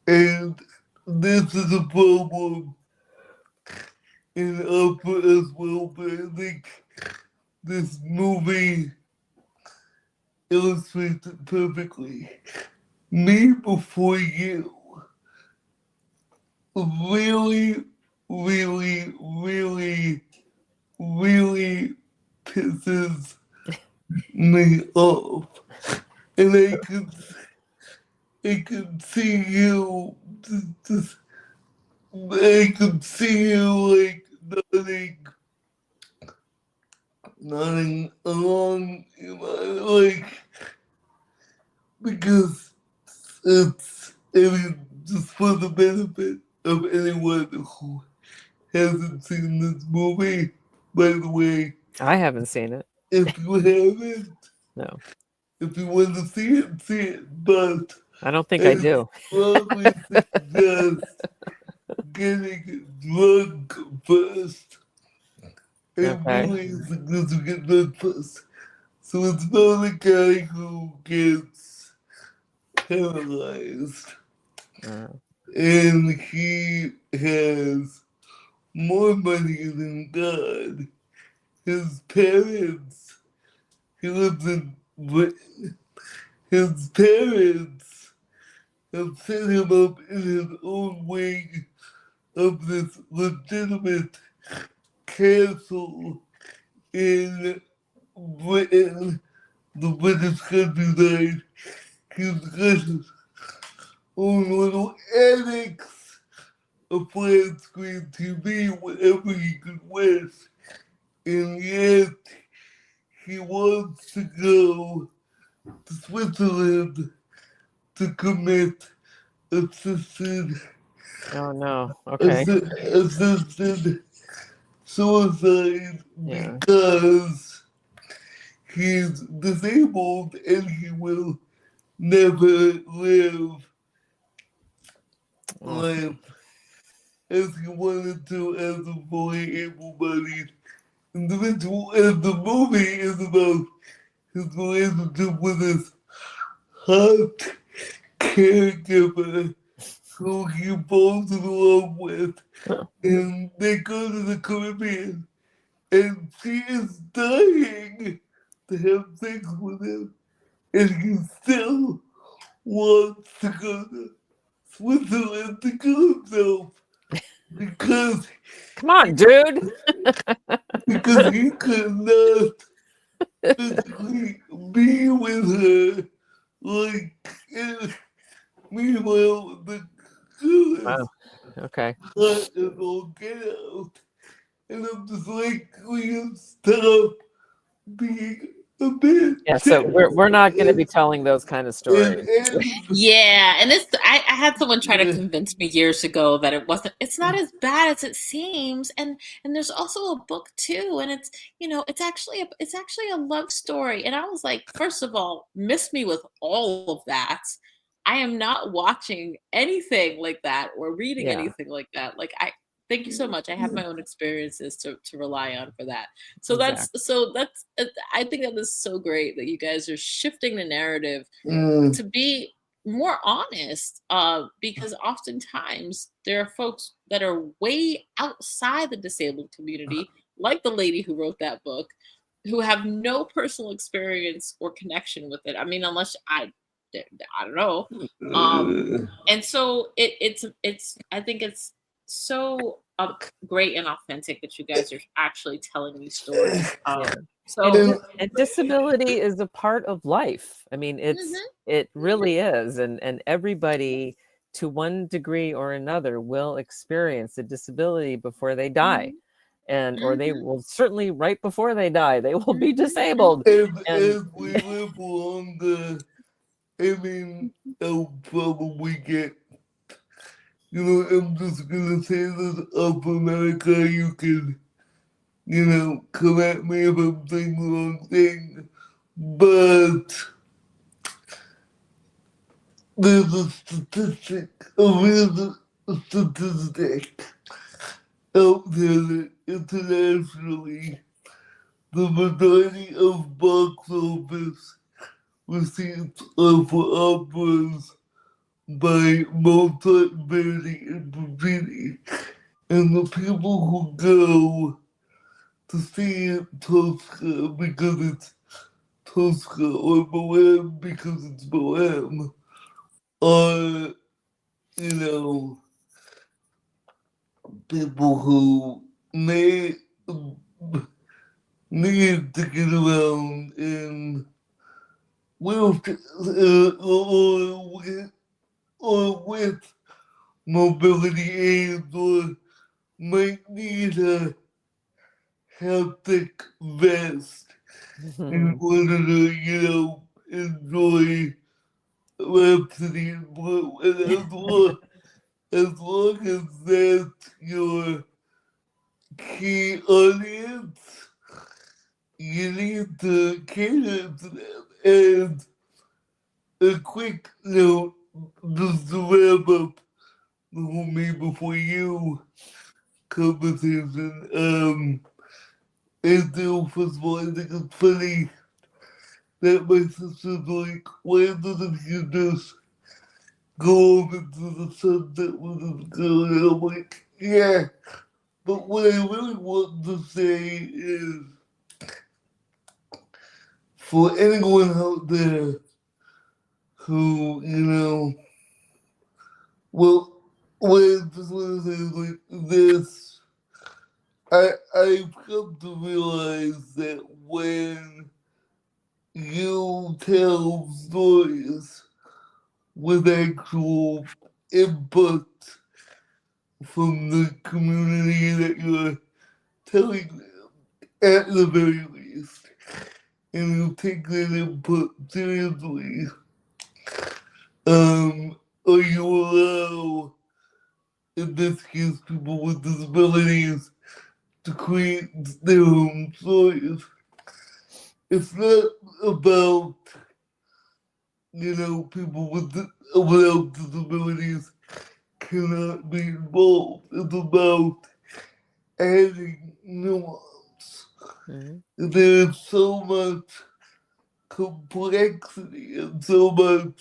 and this is a problem in opera as well, but I think this movie illustrates it perfectly. Me Before You really, really, really, really pisses me off. And I could see you I could see you like nodding along, like, because it's, just for the benefit of anyone who hasn't seen this movie. By the way, I haven't seen it. if you haven't, No. if you want to see it, but I don't think I do. Strongly suggest getting drunk first. And really significant drug first. So it's not a guy who gets paralyzed. And he has more money than God. His parents, he lives in Britain. His parents have set him up in his own wing of this legitimate castle in Britain, the British countryside. He's got his own little annex, a flat screen TV, whatever he could wish. And yet, he wants to go to Switzerland to commit assisted assisted suicide because he's disabled and he will never live life as he wanted to as a fully able-bodied individual. And the movie is about his relationship with his hot caregiver who he falls in love with. And they go to the Caribbean and she is dying to have sex with him. And he still wants to go to Switzerland to kill himself. Come on, dude. Because he could not physically be with her, like, meanwhile, the girl Wow. Okay. hot as all get out. And I'm just like, will you stop being a bitch? Yeah. So we're not going to be telling those kind of stories. Yeah, and I had someone try to convince me years ago that it's not as bad as it seems, and there's also a book too, and it's it's actually a love story, and I was like, first of all, miss me with all of that. I am not watching anything like that or reading Yeah. anything like that. Like, thank you so much. I have my own experiences to rely on for that. So that's I think that is so great that you guys are shifting the narrative to be more honest, because oftentimes there are folks that are way outside the disabled community, like the lady who wrote that book, who have no personal experience or connection with it. I mean, unless I don't know. And so it's I think it's so great and authentic that you guys are actually telling these stories. And disability is a part of life. I mean, it really is, and everybody, to one degree or another, will experience a disability before they die, or they will certainly right before they die, they will be disabled. As we live longer, I mean, I'll probably get, I'm just gonna say this up America, you can, come at me if I'm saying the wrong thing, but there's a statistic out there that internationally, the majority of box office receipts are for operas by Mozart, Verdi, and Puccini. And the people who go to see Tosca because it's Tosca or Bohème because it's Bohème are, people who may need to get around in wheelchairs or with mobility aids, or might need a haptic vest in order to, enjoy Rhapsody in Blue. And as long as that's your key audience, you need to cater to them. And a quick note, just to wrap up the whole Me Before You conversation. And so, first of all, I think it's funny that my sister's like, why doesn't he just go off into the sunset with his girl? And I'm like, yeah. But what I really want to say is, for anyone out there who, well, what I just want to say is like this. I've come to realize that when you tell stories with actual input from the community that you're telling them, at the very least, and you take that input seriously, or you allow, in this case, people with disabilities to create their own stories. It's not about, people without disabilities cannot be involved. It's about adding nuance. There's so much complexity and so much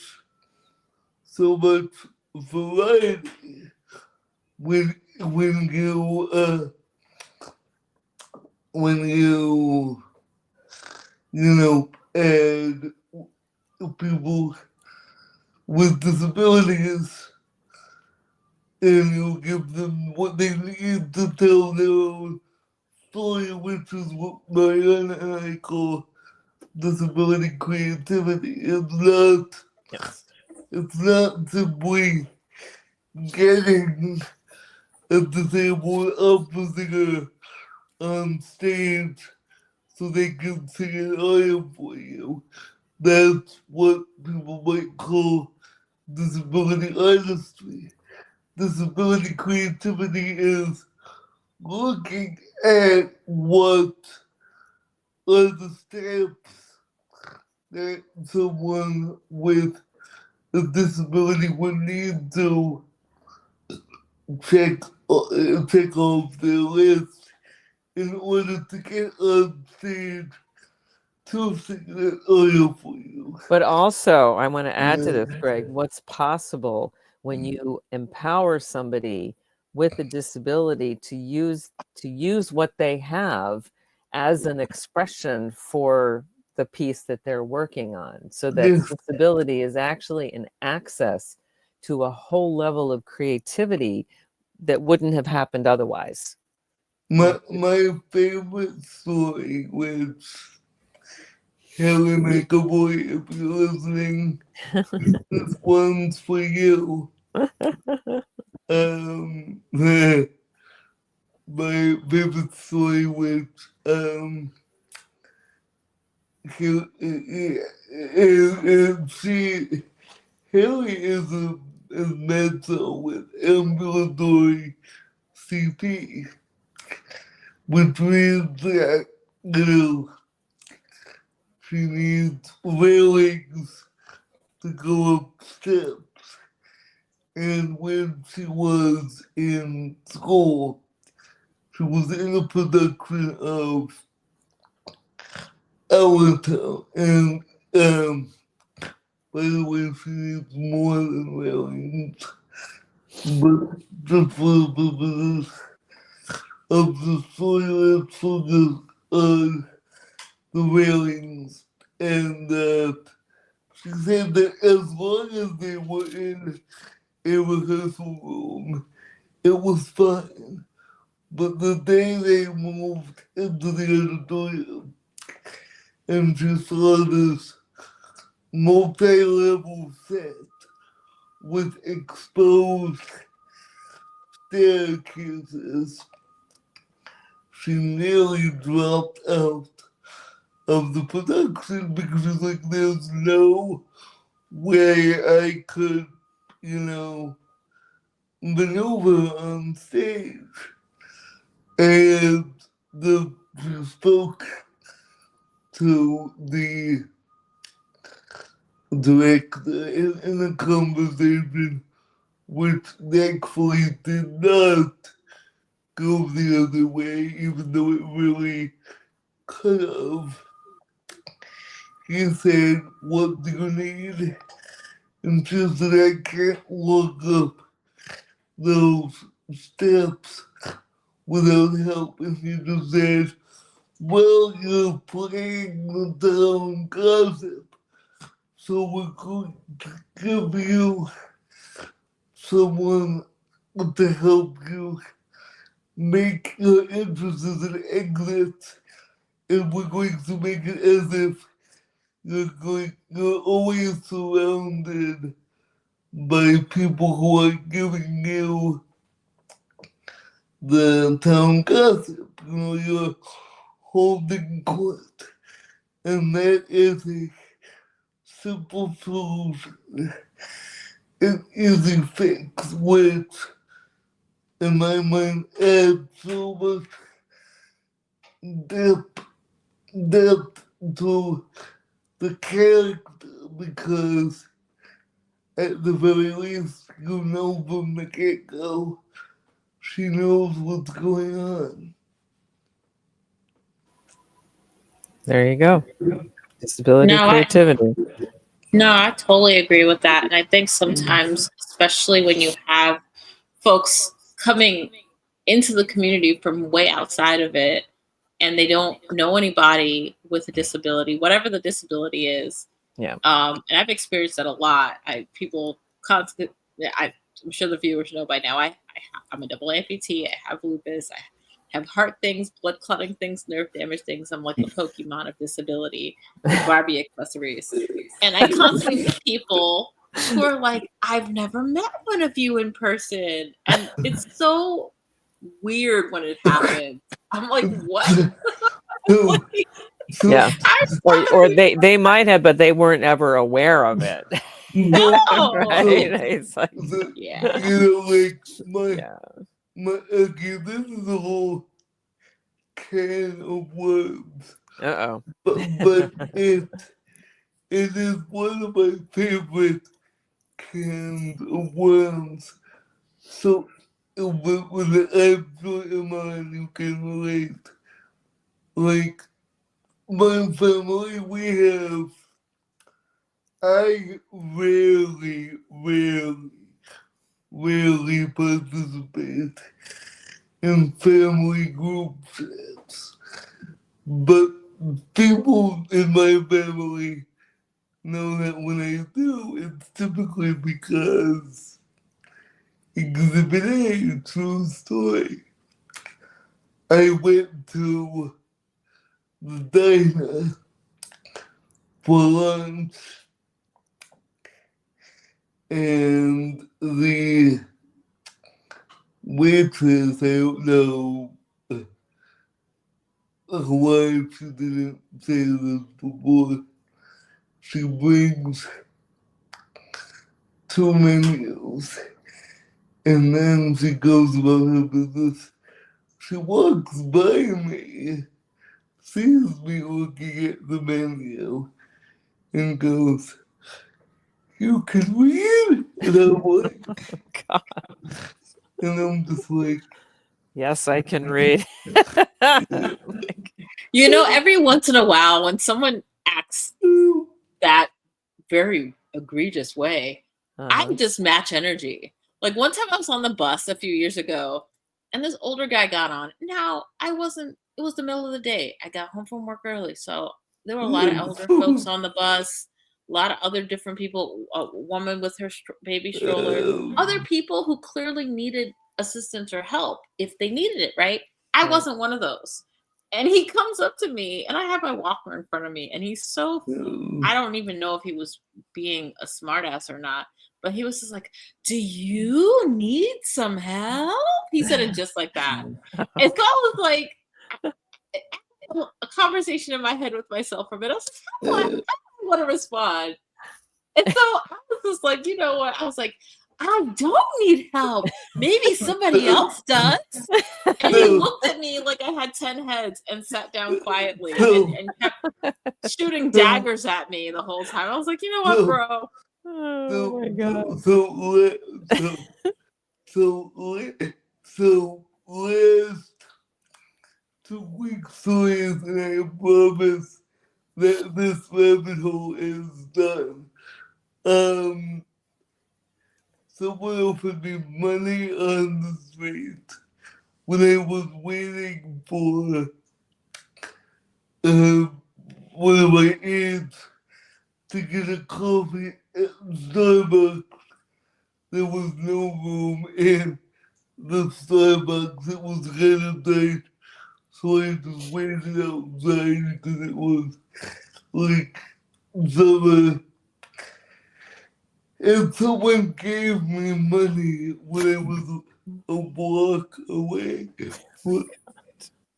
variety when you add people with disabilities, and you give them what they need to tell their own story, which is what Marianna and I call disability creativity. It's not simply getting a disabled upper singer on stage so they can sing an aria for you. That's what people might call disability artistry. Disability creativity is looking at what are the steps that someone with a disability would need to check off their list in order to get on stage to sing that aria for you. But also, I want to add to this, Greg, what's possible when you empower somebody with a disability to use what they have as an expression for the piece that they're working on, so that Yes. disability is actually an access to a whole level of creativity that wouldn't have happened otherwise. My favorite story, which Helen McAvoy, if you're listening, this one's for you. My favorite story, which Haley is mental with ambulatory CP, which means that, she needs railings to go up steps. And when she was in school, she was in a production of Allentown. And by the way, she needs more than railings. But just for the purposes of the story, let's focus on the railings. And she said that as long as they were in a rehearsal room, it was fine. But the day they moved into the auditorium and she saw this multi-level set with exposed staircases, she nearly dropped out of the production because she's like, there's no way I could, maneuver on stage. And she spoke to the director in a conversation which thankfully did not go the other way, even though it really could have. He said, what do you need? And she said, I can't walk up those steps without help. And he just said, well, you're playing the town gossip, so we're going to give you someone to help you make your entrances and exits, and we're going to make it as if you're always surrounded by people who are giving you the town gossip. You're holding court. And that is a simple solution, an easy fix, which in my mind adds so much depth to the character, because at the very least, from the get-go, she knows what's going on. There you go. Disability creativity. I totally agree with that. And I think sometimes, especially when you have folks coming into the community from way outside of it, and they don't know anybody with a disability, whatever the disability is. Yeah. And I've experienced that a lot. I'm sure the viewers know by now. I'm a double amputee. I have lupus. have heart things, blood clotting things, nerve damage things. I'm like a Pokemon of disability with Barbie accessories. And I constantly meet people who are like, I've never met one of you in person. And it's so weird when it happens. I'm like, what? Like, Yeah. Or they might have, but they weren't ever aware of it. no. Right? It's like, yeah. Like okay, this is a whole can of worms. But it is one of my favorite cans of worms. So with an absolute amount you can relate. Like my family, I rarely participate in family group chats. But people in my family know that when I do, it's typically because Exhibit A, true story. I went to the diner for lunch, and the waitress, I don't know why she didn't say this before, she brings 2 menus, and then she goes about her business. She walks by me, sees me looking at the menu, and goes, "You can read?" And I'm like, God. And I'm just like, yes, I can read. You know, every once in a while, when someone acts that very egregious way, I just match energy. Like one time I was on the bus a few years ago, and this older guy got on. Now, it was the middle of the day. I got home from work early, so there were a lot of elder folks on the bus, a lot of other different people, a woman with her baby stroller, other people who clearly needed assistance or help if they needed it, right? I wasn't one of those. And he comes up to me, and I have my walker in front of me, and he's so, I don't even know if he was being a smartass or not, but he was just like, "Do you need some help?" He said it just like that. And so I was like, a conversation in my head with myself for a minute. I was like, how do I want to respond? And so I was just like, you know what? I was like, I don't need help. Maybe somebody else does. And he looked at me like I had 10 heads and sat down quietly and kept shooting daggers at me the whole time. I was like, you know what, bro? Oh my God. So last 2 weeks is, and I promise that this rabbit hole is done. Someone offered me money on the street when I was waiting for one of my aides to get a coffee at Starbucks. There was no room in the Starbucks. It was kind of tight, so I just waited outside because it was like summer. And someone gave me money when I was a block away from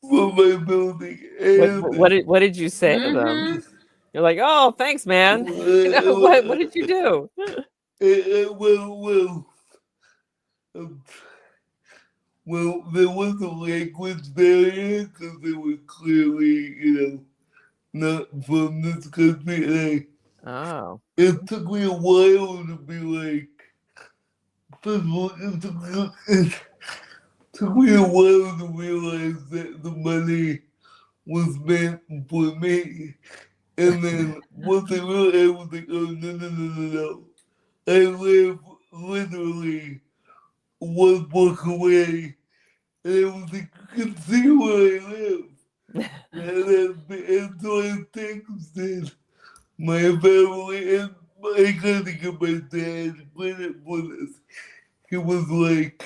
my building. And What did you say to them? You're like, "Oh, thanks, man." What did you do? Well, there was a language barrier because they were clearly, not from this country. And it took me a while to be like, first of all, it took me a while to realize that the money was meant for me. And then once I realized, I was like, oh, no. I live literally 1 block away. And I was like, you can see where I live. and so I texted my family, and I gotta give my dad credit for this. He was like,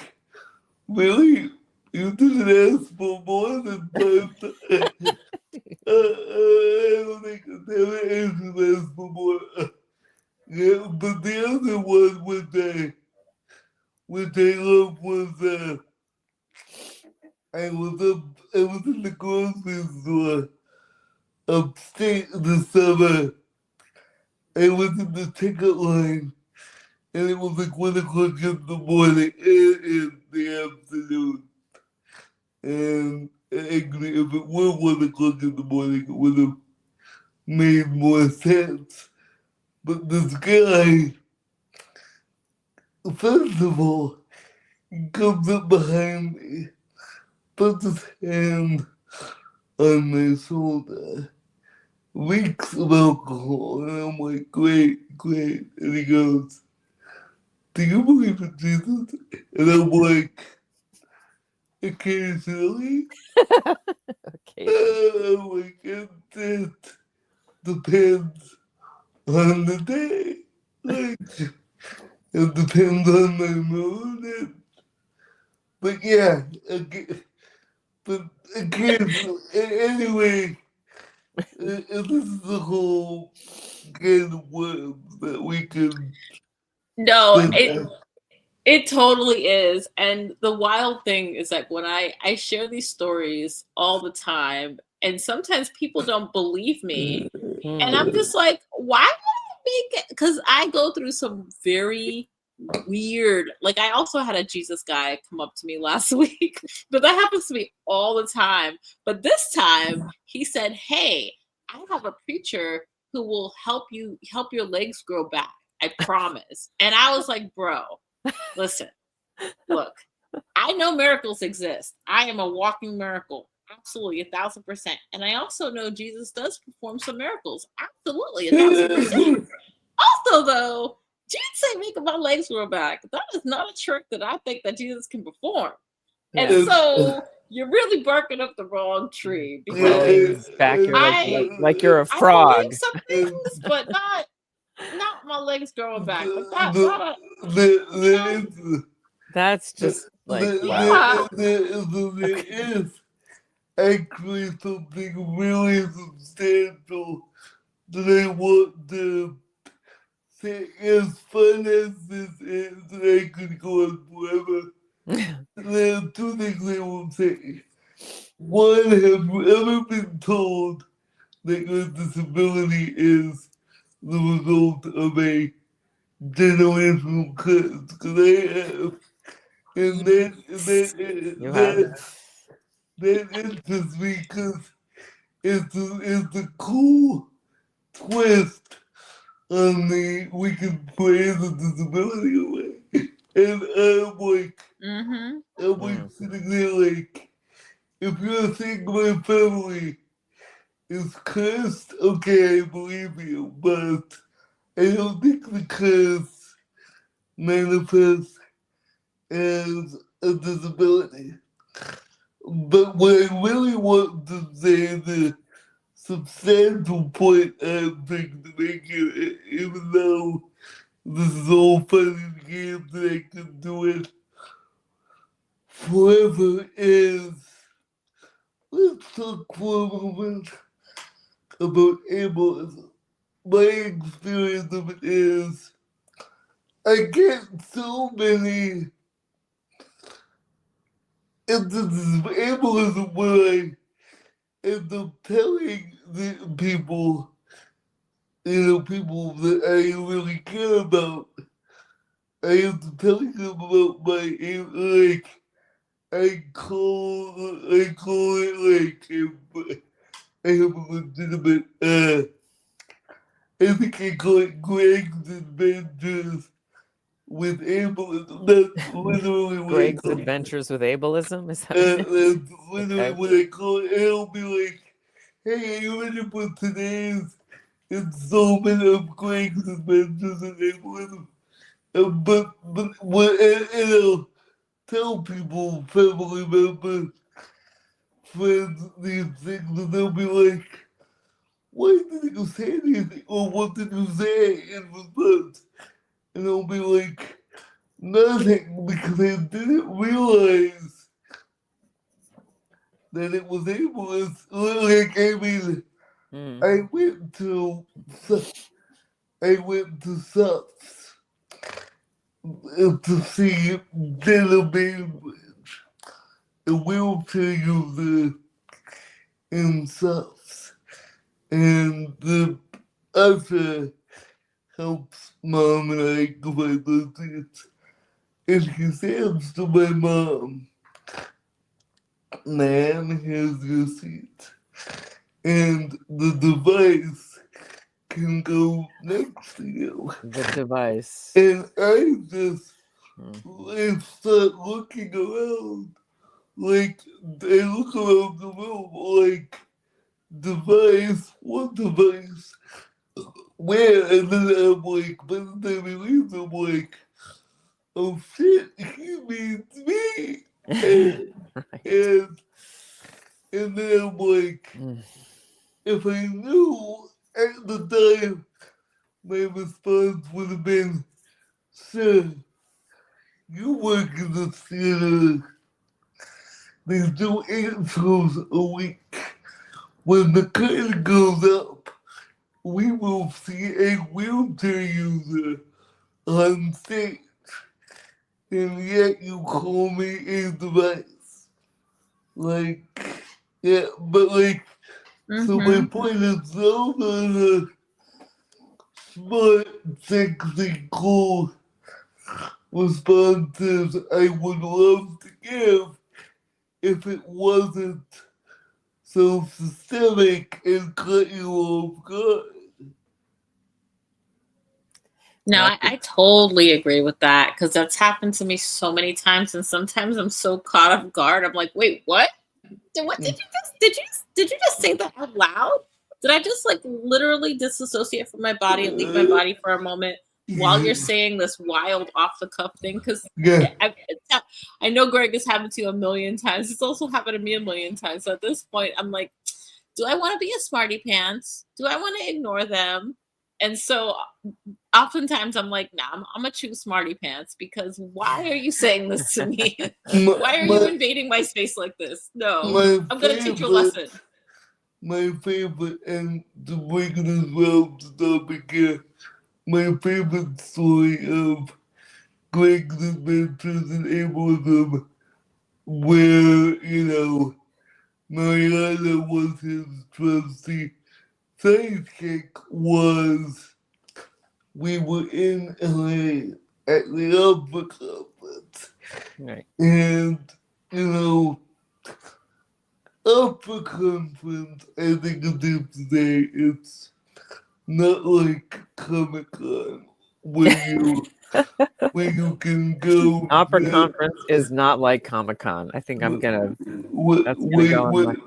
really? You didn't ask for more than 5 times. I don't think I never asked for more. Yeah, but the other one which I love was I was in the grocery store upstate in the summer. I was in the ticket line, and it was like 1 o'clock in the morning and in the afternoon. And actually, if it were 1 o'clock in the morning, it would have made more sense. But this guy, first of all, he comes up behind me, puts his hand on my shoulder, reeks of alcohol, and I'm like, great, great. And he goes, do you believe in Jesus? And I'm like, occasionally. Okay. I'm like, it depends on the day. Like, it depends on my mood. But yeah, but occasionally, anyway, this is the whole can of worms that we can. No, it totally is. And the wild thing is like when I share these stories all the time, and sometimes people don't believe me. And I'm just like, why would I make it? Because I go through some very weird, like I also had a Jesus guy come up to me last week, but that happens to me all the time. But this time he said, hey, I have a preacher who will help your legs grow back. I promise. And I was like, bro, listen, look, I know miracles exist. I am a walking miracle. Absolutely, 1,000%. And I also know Jesus does perform some miracles. Absolutely, 1,000%. Also, though, Jesus ain't making my legs grow back. That is not a trick that I think that Jesus can perform. And so you're really barking up the wrong tree because back you're like you're a frog. I believe some things, but not my legs growing back. That's just like wow. There is actually something really substantial that I want to say. As fun as this is, and I could go on forever. There are 2 things I will say. One, have you ever been told that your disability is the result of a generational curse? Because I have. And that interests me because it's a cool twist on the we can play the disability away. And I'm like, sitting there like, if you're saying my family is cursed, okay, I believe you, but I don't think the curse manifests as a disability. But what I really want to say, the substantial point I'm trying to make it, even though this is all fun and games and I can do it forever, is let's talk for a moment about ableism. My experience of it is I get so many instances of ableism where I end up telling the people, people that I really care about, I end up telling them about my, like, I call it like, I have a legitimate, I think I call it Greg's Adventures with Ableism. That's literally what Greg's Adventures with Ableism? Is that that's literally what I call it. I'll be like, hey, are you ready for today's installment of Greg's Adventures with Ableism? But and I'll tell people, family members, friends, these things, and they'll be like, why didn't you say anything? Or what did you say in response? And I'll be like, nothing, because I didn't realize that it was able to, like, I mean, I went to subs to see Jenna Bainbridge, a wheelchair user in subs, and the usher helps mom and I go by those seats, and he says to my mom, "Man, here's your seat," and the device can go next to you. The device. And I just start looking around, like, I look around the room, like, device, what device? Where? And then I'm like, by the time he leaves, I'm like, oh shit, he means me. And then I'm like, if I knew at the time, my response would have been, sir, you work in the theater. They do 8 shows a week. When the curtain goes up, we will see a wheelchair user on stage. And yet you call me a device. Like, yeah, but like, so my point is, those are the smart, sexy, cool responses I would love to give if it wasn't so systemic and cut you off guard. No, I totally agree with that, because that's happened to me so many times, and sometimes I'm so caught off guard. I'm like, wait, what? What did you just say that out loud? Did I just like literally disassociate from my body and leave my body for a moment while you're saying this wild off the cuff thing? Because I know Greg has happened to you a million times. It's also happened to me a million times. So at this point, I'm like, do I want to be a smarty pants? Do I want to ignore them? And so oftentimes I'm like, nah, I'm gonna choose smarty pants, because why are you saying this to me? Why are you invading my space like this? No, I'm gonna teach you a lesson. My favorite, and to bring it as well to topic here, my favorite story of Greg's adventures in ableism, where, you know, Marianna was his trusty sidekick, was we were in LA at the Opera Conference. Right. And, you know, Opera Conference, I think at the end of the day, it's not like Comic-Con where you can go. Opera Conference is not like Comic-Con. I think I'm gonna. That's gonna go on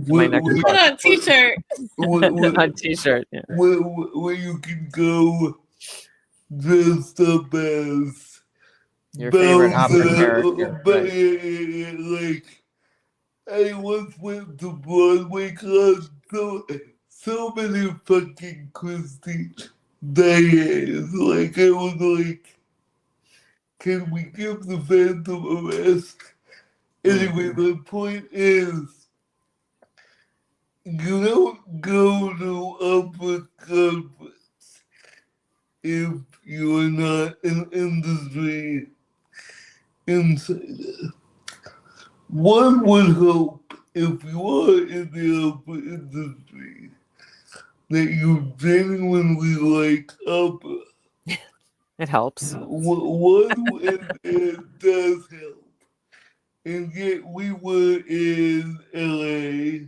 my next Put on a t-shirt. on t-shirt. Yeah. Where you can go dressed up as your favorite opera Bowser, character. Right. like, I once went to Broadway Con, so many fucking Christy days. Like, I was like, can we give the Phantom a rest? Anyway, the point is, you don't go to Opera Conference if you're not an industry insider. One would hope, if you are in the opera industry, that you genuinely like opera. It helps. It does help. And yet we were in LA,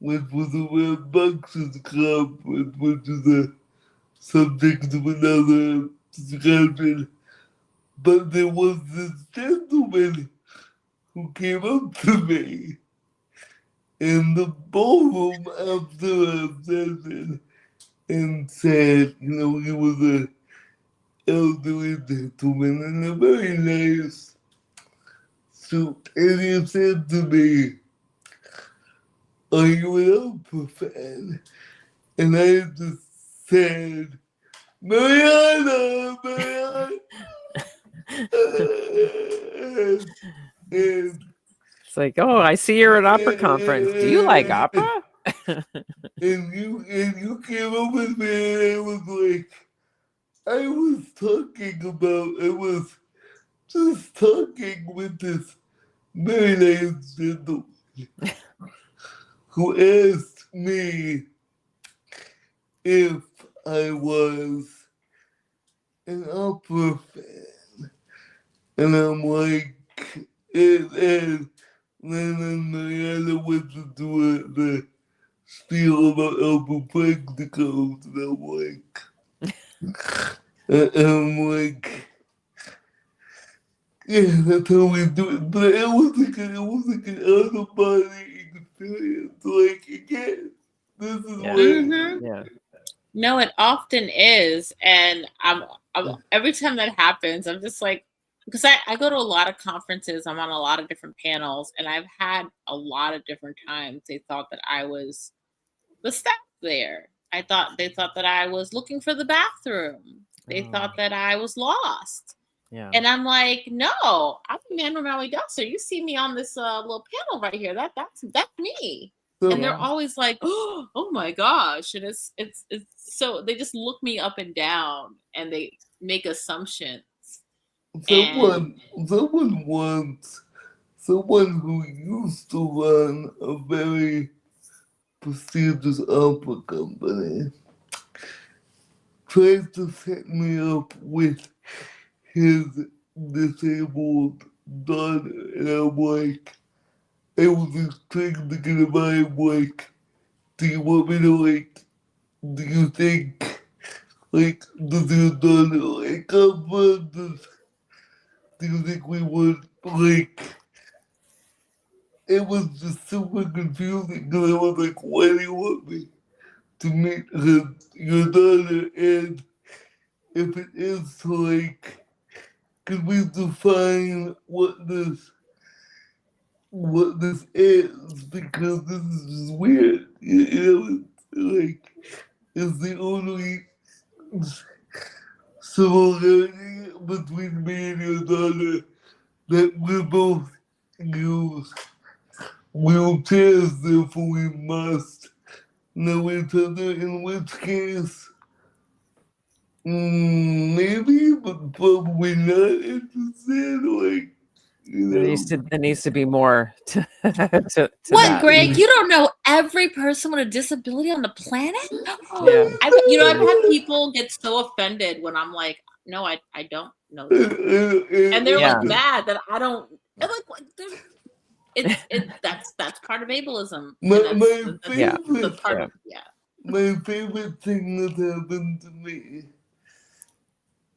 which was a Red Boxes conference, which is a subject of another discussion. But there was this gentleman who came up to me in the ballroom after our session and said, you know, he was an elderly gentleman in a very nice suit. And he said to me, are you an opera fan? And I just said, Marianna. It's like, oh, I see you're at opera conference. Do you like opera? And you came up with me, and I was just talking with this very nice gentleman who asked me if I was an opera fan. And I'm like, and then Marianna went to do the spiel about Opera Praktikos, and I'm like, yeah, that's how we do it. But it was like an out of body experience. Like, again, this is what. Mm-hmm. Yeah. No, it often is, and I'm every time that happens, I'm just like, because I go to a lot of conferences, I'm on a lot of different panels, and I've had a lot of different times they thought that I was the staff there. They thought that I was looking for the bathroom. They thought that I was lost. Yeah. And I'm like, no, I'm Marianna Mott Newirth. You see me on this little panel right here. That's me. And they're always like, oh my gosh. And it's so they just look me up and down and they make assumptions. Someone who used to run a very prestigious opera company tried to set me up with his disabled daughter, and I'm like, I was expecting to get a vibe like, do you want me to do you think does your daughter like opera? Do you think we would it was just super confusing because I was like, why do you want me to meet your daughter? And if it is to could we define what this is? Because this is just weird. You know, it's the only similarity between me and your daughter that we both use wheelchairs, therefore we must know each other, in which case, maybe, but probably not interested. There needs to be more to what, that. Greg? You don't know every person with a disability on the planet? Yeah. I've had people get so offended when I'm like, no, I don't know that. And they're like mad that I don't. I'm like, that's part of ableism. My favorite thing that happened to me,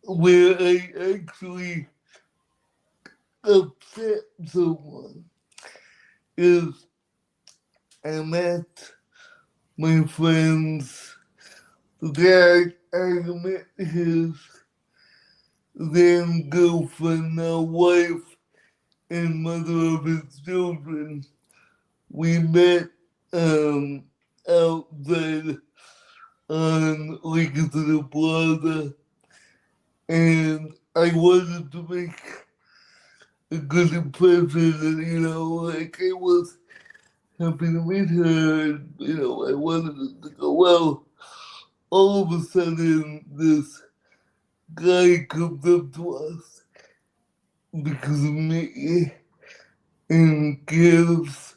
where I actually upset someone, is I met my friends, the guy I met his then girlfriend, now wife, and mother of his children. We met outside on Lincoln to the Plaza, and I wanted to make a good impression, and I was happy to meet her, and I wanted to go well. All of a sudden, this guy comes up to us because of me and gives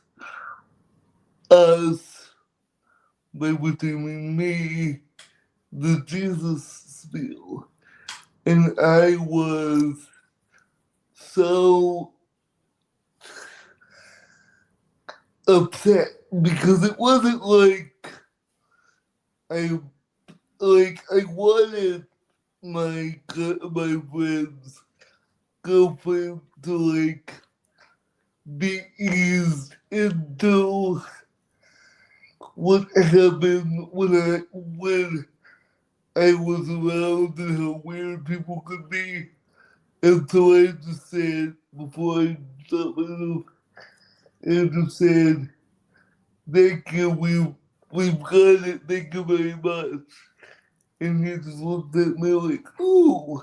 us, by which I mean me, the Jesus spiel. And I was so upset because it wasn't I wanted my friend's girlfriend to be eased into what happened when I was around and how weird people could be. And so I just said, before I stopped myself, I just said, thank you, we've got it, thank you very much. And he just looked at me like, ooh,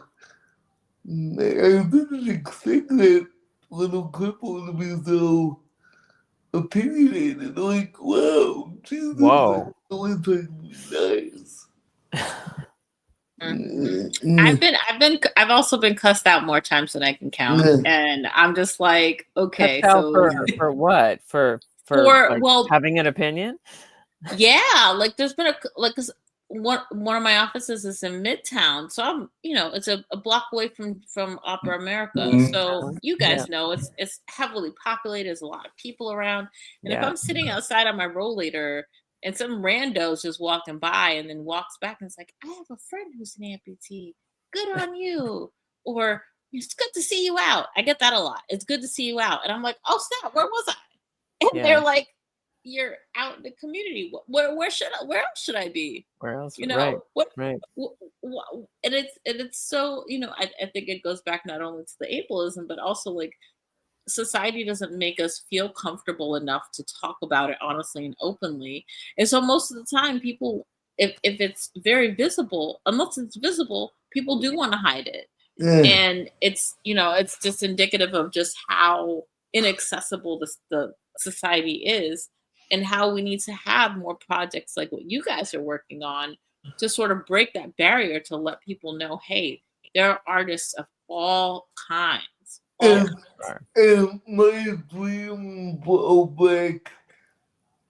I didn't expect that little cripple to be so opinionated. Like, wow, Jesus, Whoa. always trying to be nice. I've also been cussed out more times than I can count, and I'm just like, okay, Cussed out so for what? For like, well, having an opinion? yeah, like there's been cause one of my offices is in Midtown, so I'm, it's a block away from Opera America, so you guys know it's heavily populated. There's a lot of people around, and if I'm sitting outside on my rollator and some rando's just walking by and then walks back and it's like, I have a friend who's an amputee. Good on you. Or it's good to see you out. I get that a lot. It's good to see you out. And I'm like, oh snap, where was I? And they're like, you're out in the community. Where else should I be? Where else? Right. Right. And it's so, I think it goes back not only to the ableism, but also like society doesn't make us feel comfortable enough to talk about it honestly and openly. And so most of the time people, if it's very visible, unless it's visible, people do want to hide it. And it's, it's just indicative of just how inaccessible the society is, and how we need to have more projects like what you guys are working on to sort of break that barrier, to let people know, hey, there are artists of all kinds. And my dream for OPrak,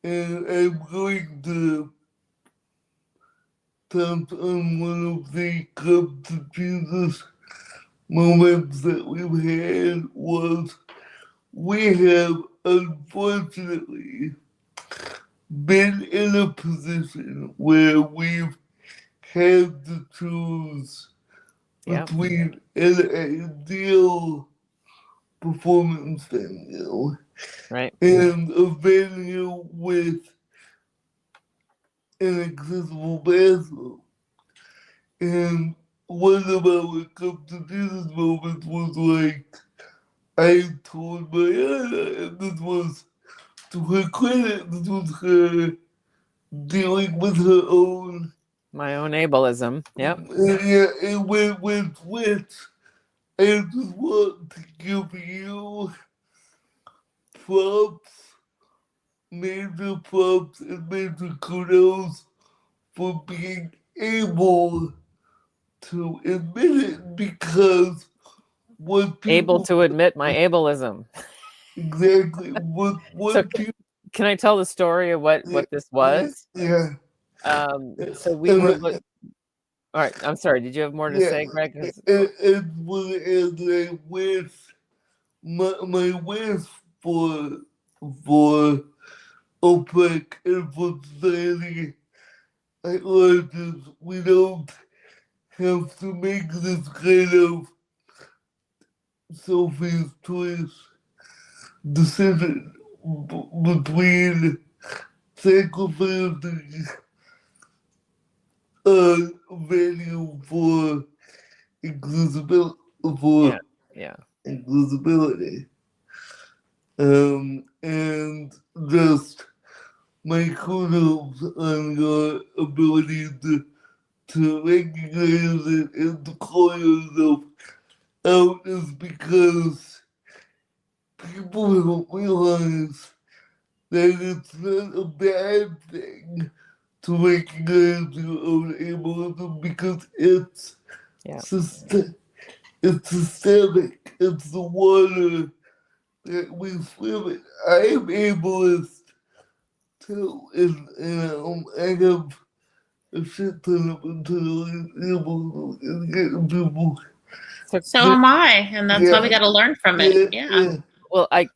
and I'm going to touch on one of the come to Jesus moments that we've had, was we have unfortunately been in a position where we've had to choose between an ideal performance venue and a venue with an accessible bathroom. And one of our come to Jesus moments was like, I told Marianna, and this was to her credit, this was her dealing with her own. My own ableism. Yep. And with which I just want to give you props, major props, and major kudos for being able to admit it, because what people able to admit my ableism. Exactly. What So people, can I tell the story of what this was? Yeah. So we were. All right. I'm sorry. Did you have more to say, Greg? It was like with my wish for OPrak and for society. I artists, we don't have to make this kind of Sophie's choice decision between sacrificing a venue for accessibility, accessibility. And just my kudos on your ability to recognize it and to call yourself out, is because people don't realize that it's not a bad thing to recognize your own ableism, because it's it's systemic. It's the water that we swim in. I'm ableist too, and I have a shit ton of internal and getting people. So am I, and that's why we got to learn from it. Yeah. Well, I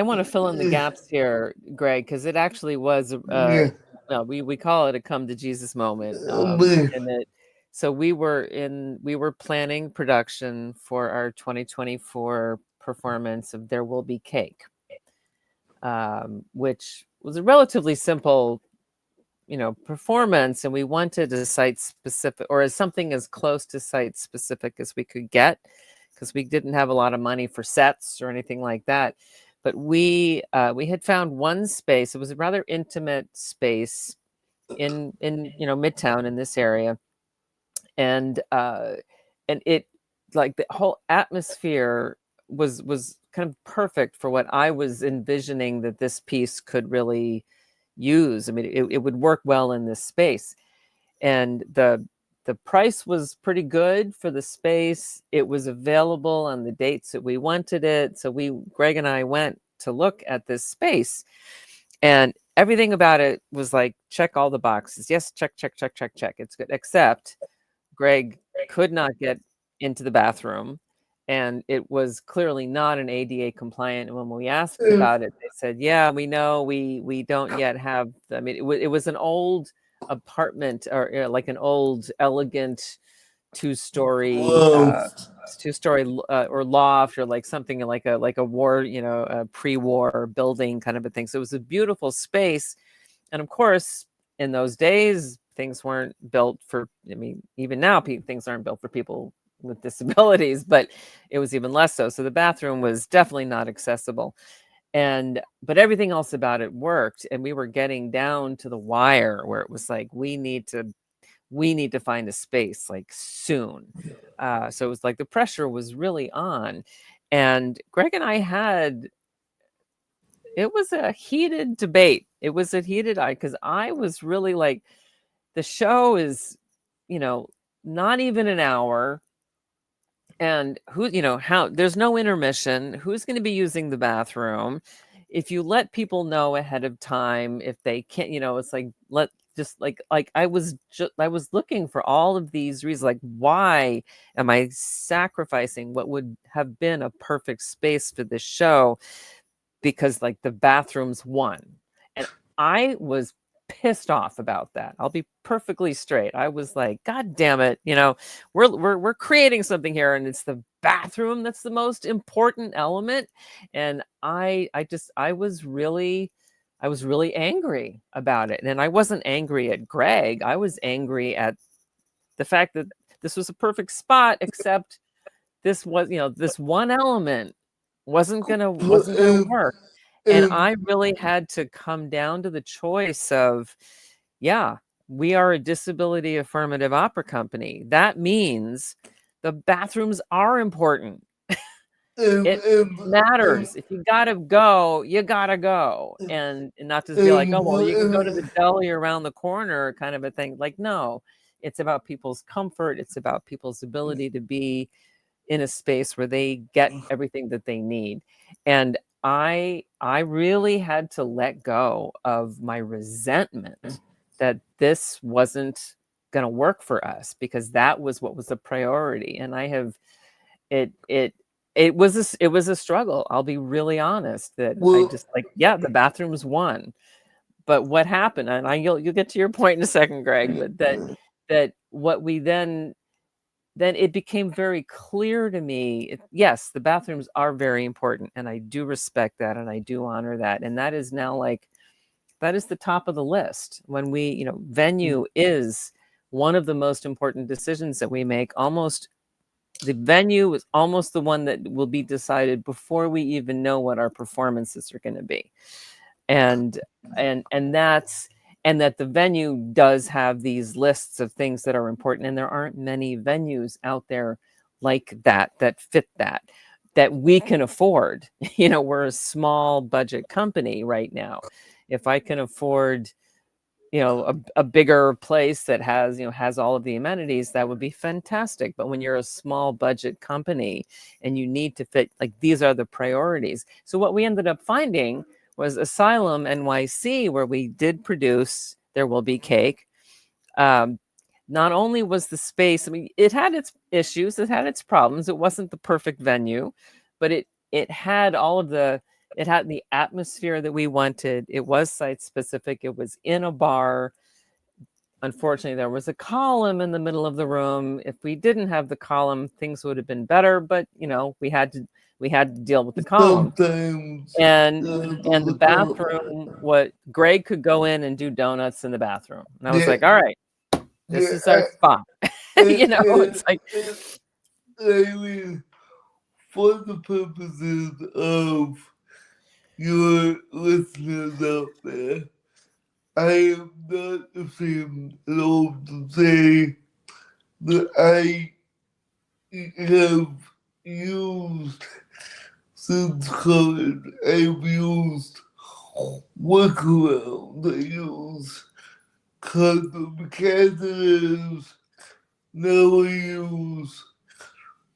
want to fill in the gaps here, Greg, because it actually was no, we call it a come to Jesus moment, and that. So we were planning production for our 2024 performance of There Will Be Cake, which was a relatively simple, performance, and we wanted a site specific, or as something as close to site specific as we could get, because we didn't have a lot of money for sets or anything like that. But we had found one space. It was a rather intimate space in Midtown, in this area, and it, like, the whole atmosphere was kind of perfect for what I was envisioning that this piece could really use. I mean, it would work well in this space. And the price was pretty good for the space. It was available on the dates that we wanted it. So Greg and I went to look at this space, and everything about it was like, check all the boxes. Yes, check, check, check, check, check. It's good. Except Greg could not get into the bathroom, and it was clearly not an ADA compliant. And when we asked about it, they said, yeah, we know, we don't yet have, I mean, it was an old apartment, or like an old elegant two-story or loft, or like something like a war, a pre-war building kind of a thing. So it was a beautiful space. And of course, in those days, things weren't built for, I mean, even now things aren't built for people with disabilities, but it was even less so. So the bathroom was definitely not accessible. But everything else about it worked. And we were getting down to the wire where it was like, we need to find a space like soon. So it was like the pressure was really on. And Greg and I it was a heated debate. It was a heated because I was really like, the show is, not even an hour. And there's no intermission. Who's going to be using the bathroom? If you let people know ahead of time, if they can't, it's like, I was looking for all of these reasons. Like, why am I sacrificing what would have been a perfect space for this show? Because like the bathrooms won. And I was pissed off about that. I'll be perfectly straight. I was like, God damn it. We're creating something here, and it's the bathroom that's the most important element. And I was really angry about it. And I wasn't angry at Greg. I was angry at the fact that this was a perfect spot, except this was, this one element wasn't gonna work. And I really had to come down to the choice of, yeah, we are a disability affirmative opera company. That means the bathrooms are important. It matters. If you gotta go, you gotta go. And not just be like, oh, well, you can go to the deli around the corner kind of a thing. Like, no, it's about people's comfort. It's about people's ability to be in a space where they get everything that they need. And I really had to let go of my resentment that this wasn't going to work for us, because that was what was a priority. And it was a struggle. I'll be really honest that I just the bathrooms won. But what happened, and you'll get to your point in a second, Greg, but that what we then it became very clear to me, yes, the bathrooms are very important, and I do respect that, and I do honor that. And that is now that is the top of the list. When we, venue is one of the most important decisions that we make. The venue is almost the one that will be decided before we even know what our performances are going to be. And that the venue does have these lists of things that are important. And there aren't many venues out there like that fit that we can afford. We're a small budget company right now. If I can afford, a bigger place that has all of the amenities, that would be fantastic. But when you're a small budget company and you need to fit, like, these are the priorities. So what we ended up finding was Asylum NYC, where we did produce There Will Be Cake. Not only was the space, I mean, it had its issues, it had its problems. It wasn't the perfect venue, but it had it had the atmosphere that we wanted. It was site specific. It was in a bar. Unfortunately, there was a column in the middle of the room. If we didn't have the column, things would have been better, but we had to deal with the column. And the bathroom, what Greg could go in and do donuts in the bathroom. And I was like, all right, this is our spot. It's like, I mean, for the purposes of your listeners out there, I am not ashamed at all to say that I have used since college, I've used workarounds. I use custom catheters. Now I use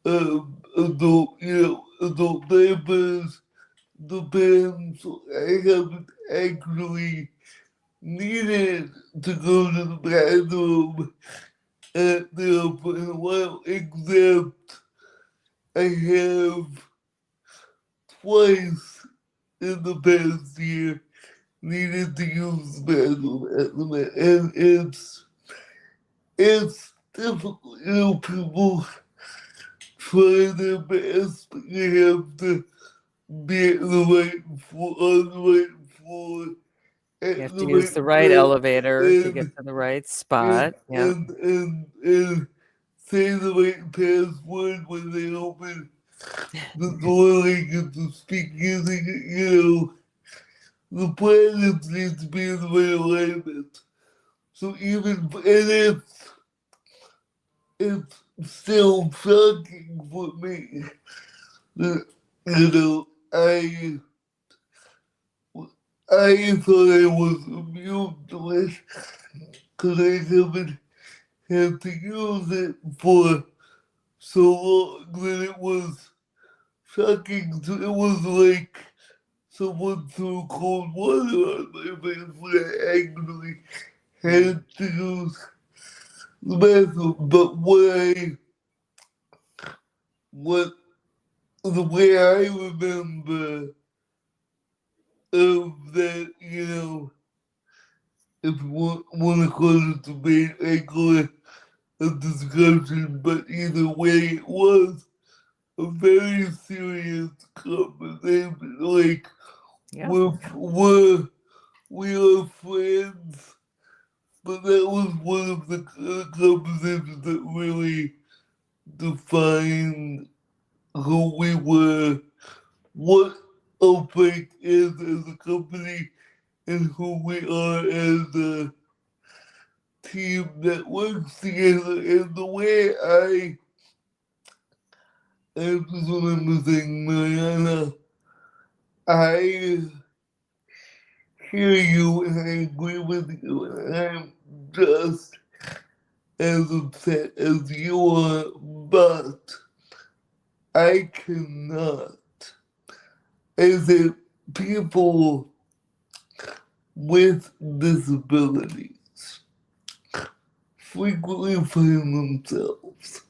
adult diapers, depends. So I haven't actually needed to go to the bathroom at the opera in a while, except I have twice in the past year needed to use the bathroom at the and it's difficult. People try their best, but you have to be at the right floor, on the right floor, You have to use the right elevator to get to the right spot. Yeah. And say the right password when they open the door, they get to speak using it, the planets need to be in the right alignment. So even, and it's still shocking for me that, I thought I was immune to it because I haven't had to use it for so long that it was shocking. It was like someone threw cold water on my face when I actually had to use the bathroom. But the way I remember of that, if you want to call it debate, I call it a discussion, but either way, it was a very serious conversation. Like, Yeah. we are friends, but that was one of the conversations that really defined who we were, what OPrak is as a company, and who we are as a team that works together. And the way I just remember saying, Marianna, I hear you and I agree with you, and I'm just as upset as you are, but I cannot. As if people with disabilities frequently find themselves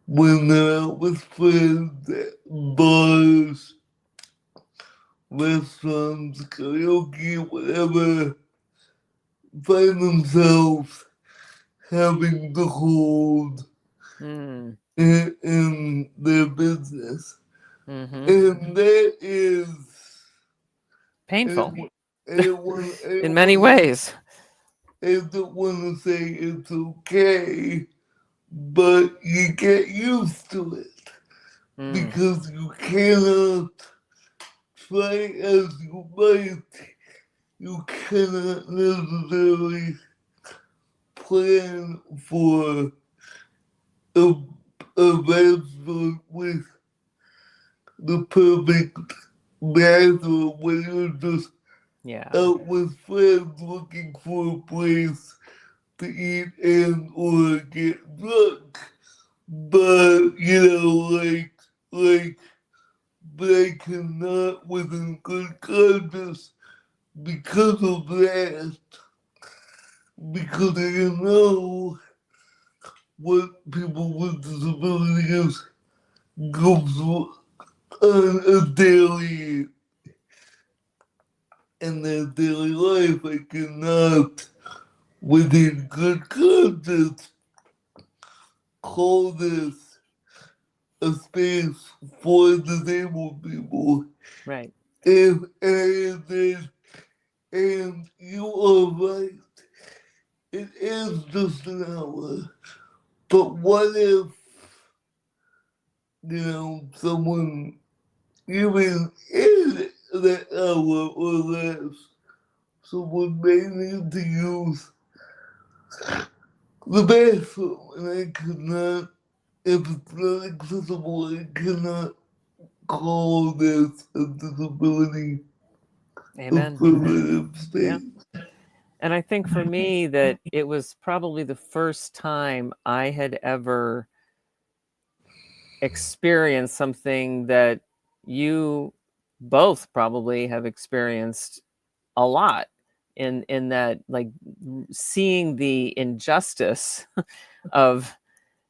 when they're out with friends at bars, restaurants, karaoke, whatever, find themselves having to hold in their business. And that is painful in many ways. I don't want to say it's okay, but you get used to it because you cannot try as you might. You cannot necessarily plan for a restaurant with the perfect bathroom when you're just out with friends looking for a place to eat and or get drunk. But but I cannot within good conscience because of that, because I know what people with disabilities go through on a daily, in their daily life. I cannot, within good conscience, call this a space for disabled people. Right. And you are right. It is just an hour. But what if, someone even in that hour or less, someone may need to use the bathroom, and I cannot, if it's not accessible, I cannot call this a disability Amen. affirmative state. Yeah. And I think for me that it was probably the first time I had ever experienced something that you both probably have experienced a lot, in that, like, seeing the injustice of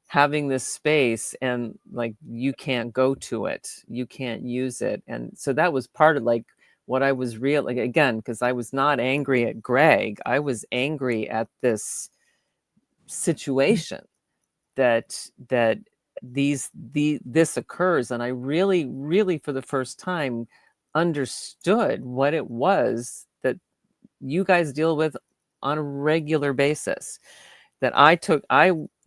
having this space and, like, you can't go to it, you can't use it. And so that was part of, like, what I was real, like, again, because I was not angry at Greg, I was angry at this situation that this occurs. And I really for the first time understood what it was that you guys deal with on a regular basis, that I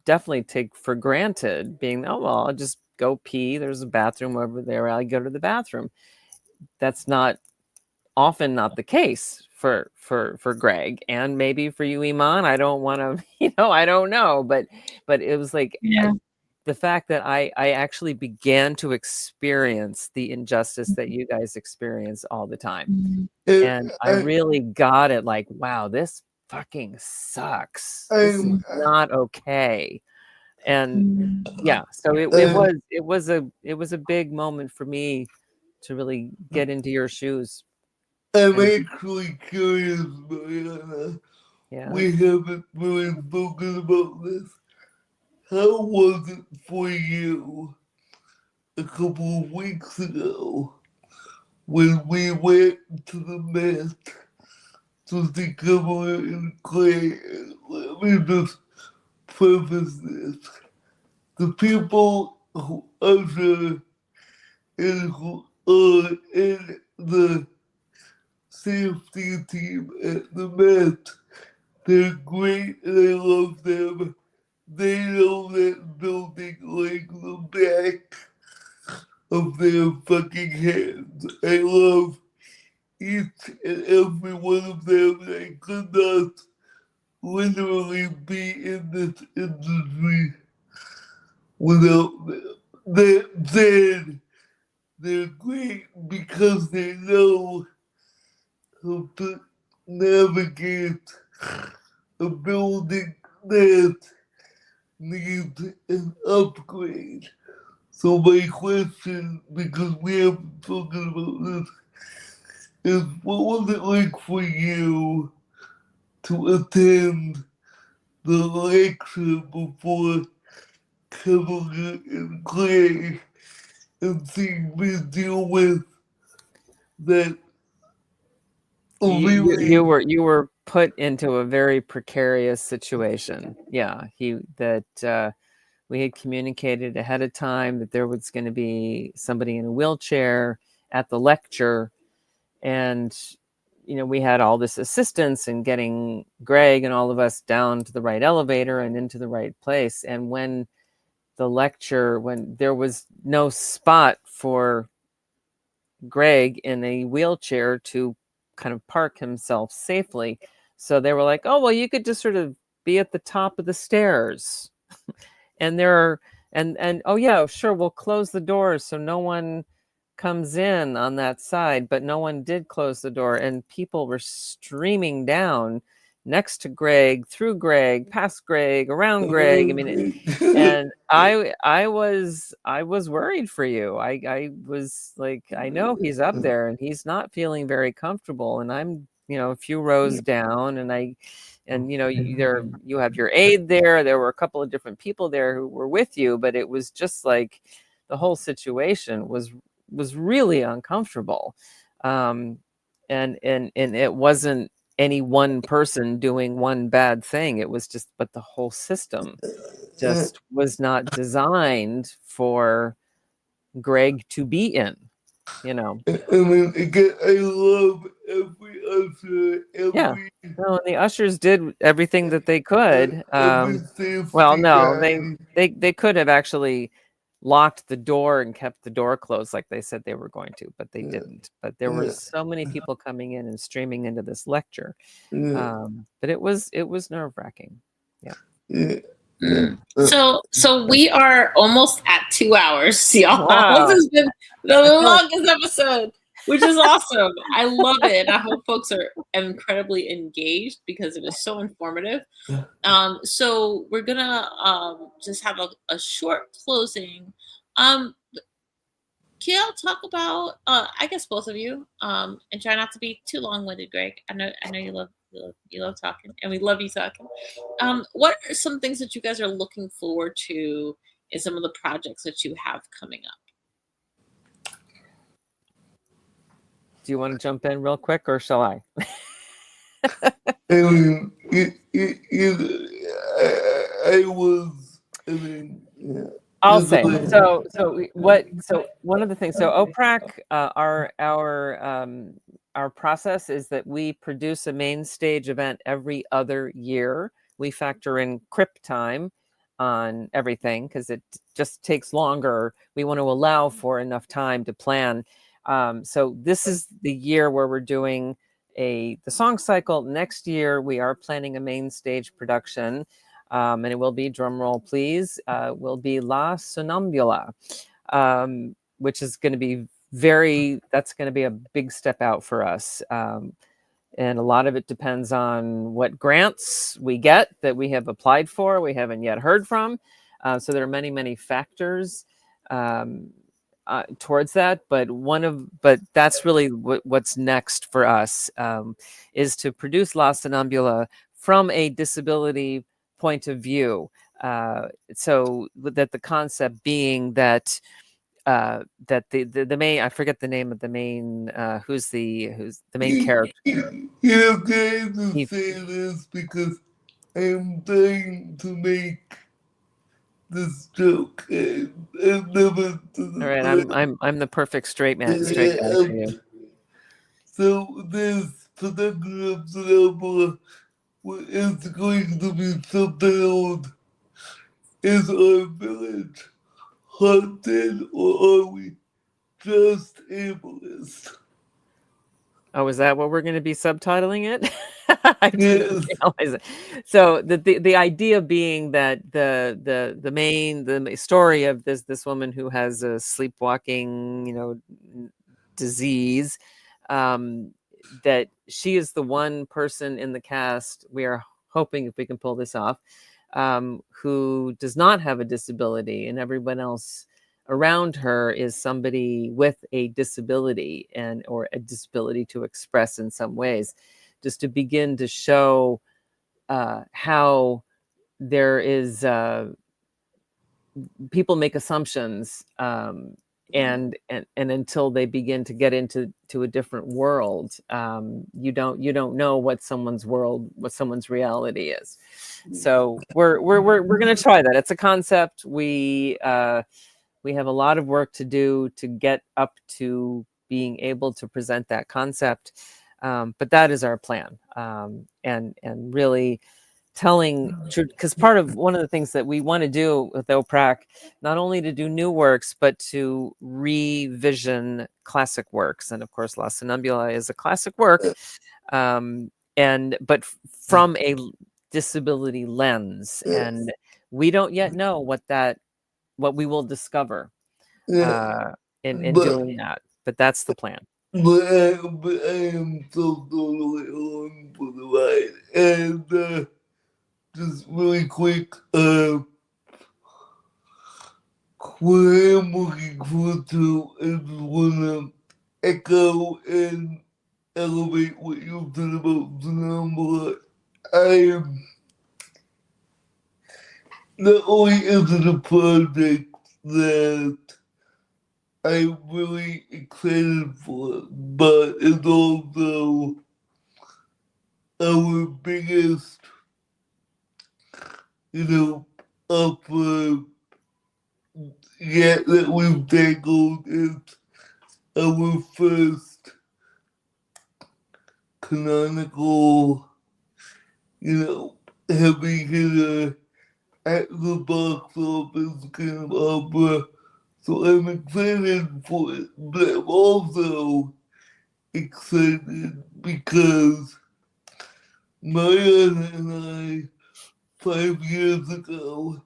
definitely take for granted, being, oh, well, I'll just go pee, there's a bathroom over there, I go to the bathroom. That's often not the case for Greg, and maybe for you, Iman. I don't want to, I don't know, but it was like, the fact that I actually began to experience the injustice that you guys experience all the time. And I really got it, like, wow, this fucking sucks. This is not okay. And yeah, so it was a big moment for me to really get into your shoes. I'm actually curious, Marianna. Yeah. We haven't really spoken about this. How was it for you a couple of weeks ago when we went to the Met to see Cover and Clay? Let me just preface this. The people who usher and who are in the safety team at the Met, they're great and I love them. They know that building like the back of their fucking hands. I love each and every one of them, and I could not literally be in this industry without them. That said, they're great because they know how to navigate a building that needs an upgrade. So my question, because we haven't spoken about this, is what was it like for you to attend the lecture before Kevin and Clay and seeing me deal with that? You were put into a very precarious situation. Yeah, we had communicated ahead of time that there was going to be somebody in a wheelchair at the lecture, and we had all this assistance in getting Greg and all of us down to the right elevator and into the right place. And when there was no spot for Greg in a wheelchair to kind of park himself safely, so they were like, oh, well, you could just sort of be at the top of the stairs. And oh yeah, sure, we'll close the doors so no one comes in on that side. But no one did close the door, and people were streaming down next to Greg, through Greg, past Greg, around Greg. I mean, and I was worried for you. I was like, I know he's up there and he's not feeling very comfortable, and I'm a few rows down, and you have your aide there. There were a couple of different people there who were with you, but it was just like the whole situation was really uncomfortable. And it wasn't any one person doing one bad thing. It was just, but the whole system just was not designed for Greg to be in, I mean, again, I love every usher, No, and the ushers did everything that they could. Well, no, they could have actually locked the door and kept the door closed like they said they were going to, but they didn't. But there were so many people coming in and streaming into this lecture. But it was nerve-wracking. Yeah. So we are almost at 2 hours, y'all. Wow. This has been the longest episode, which is awesome. I love it. And I hope folks are incredibly engaged because it was so informative. So we're gonna just have a short closing. Can y'all talk about I guess both of you, and try not to be too long-winded, Greg. I know you love talking, and we love you talking. What are some things that you guys are looking forward to in some of the projects that you have coming up? Do you want to jump in real quick, or shall I? I mean, yeah. I'll say. So one of the things. So OPrak, our process is that we produce a main stage event every other year. We factor in CRIP time on everything because it just takes longer. We want to allow for enough time to plan. So this is the year where we're doing the song cycle. Next year we are planning a main stage production. And it will be, drum roll please, will be La Sonambula, which is going to be that's going to be a big step out for us. And a lot of it depends on what grants we get that we have applied for, we haven't yet heard from. So there are many, many factors towards that. But that's really what's next for us, is to produce La Sonambula from a disability point of view, so that the concept being that the main, I forget the name of the main, who's the main character. You have to say this because I'm trying to make this joke. I've never. All right, I'm the perfect straight guy for you. So this production of Sonambula is going to be subtitled, "Is our village haunted, or are we just ableist?" Oh, is that what we're going to be subtitling it? I didn't realize it. So the idea being that the main story of this woman who has a sleepwalking, disease, that she is the one person in the cast, we are hoping, if we can pull this off, who does not have a disability, and everyone else around her is somebody with a disability or a disability to express in some ways, just to begin to show how there is people make assumptions, and until they begin to get into a different world, you don't know what someone's reality is. So we're going to try that. It's a concept. We have a lot of work to do to get up to being able to present that concept, but that is our plan, and really telling, because one of the things that we want to do with OPrak, not only to do new works, but to revision classic works. And of course, La Sonambula is a classic work, but from a disability lens. And we don't yet know what we will discover in doing that. But that's the plan. But I am so totally along for the ride. And just really quick, what I'm looking forward to is want to echo and elevate what you've said about Sonambula. I am not only is it a project that I'm really excited for, but it's also our biggest, opera yet that we've tackled. It's our first canonical, heavy hitter at the box office kind of opera. So I'm excited for it, but I'm also excited because Marianna and I 5 years ago,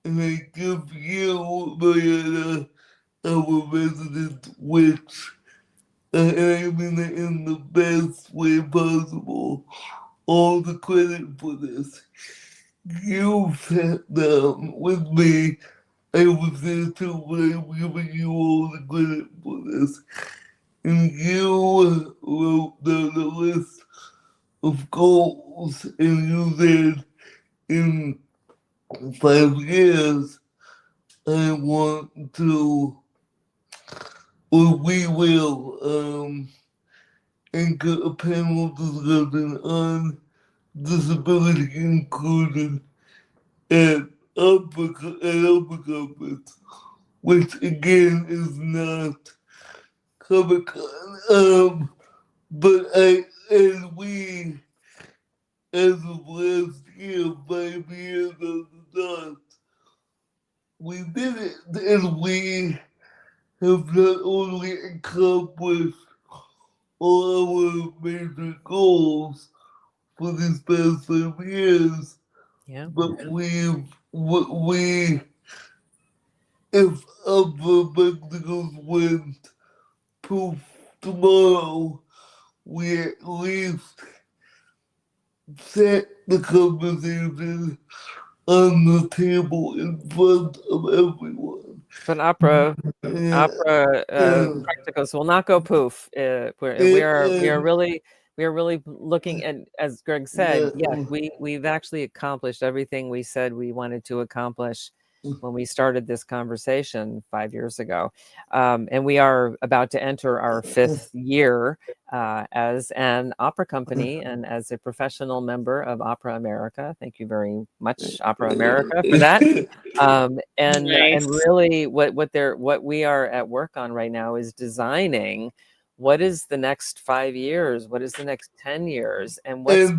and I give you, Marianna, our resident witch, and I mean it in the best way possible, all the credit for this. You sat down with me. I was there too, but I'm giving you all the credit for this. And you wrote down a list of goals, and you said, in 5 years, I want to, or we will, anchor a panel discussion on disability inclusion at Opera Conference, which again is not Comic-Con. But we, as of last year, 5 years on the dot, we did it, and we have not only accomplished all our major goals for these past 5 years, Yeah. but if Opera Praktikos went poof tomorrow, we at least set the conversation on the table in front of everyone. But Opera Yeah, Praktikos will not go poof. We are really looking at, as Greg said, yes, we've actually accomplished everything we said we wanted to accomplish when we started this conversation 5 years ago. And we are about to enter our 5th year as an opera company and as a professional member of Opera America. Thank you very much, Opera America, for that. And really what we are at work on right now is designing what is the next 5 years, what is the next 10 years, and what's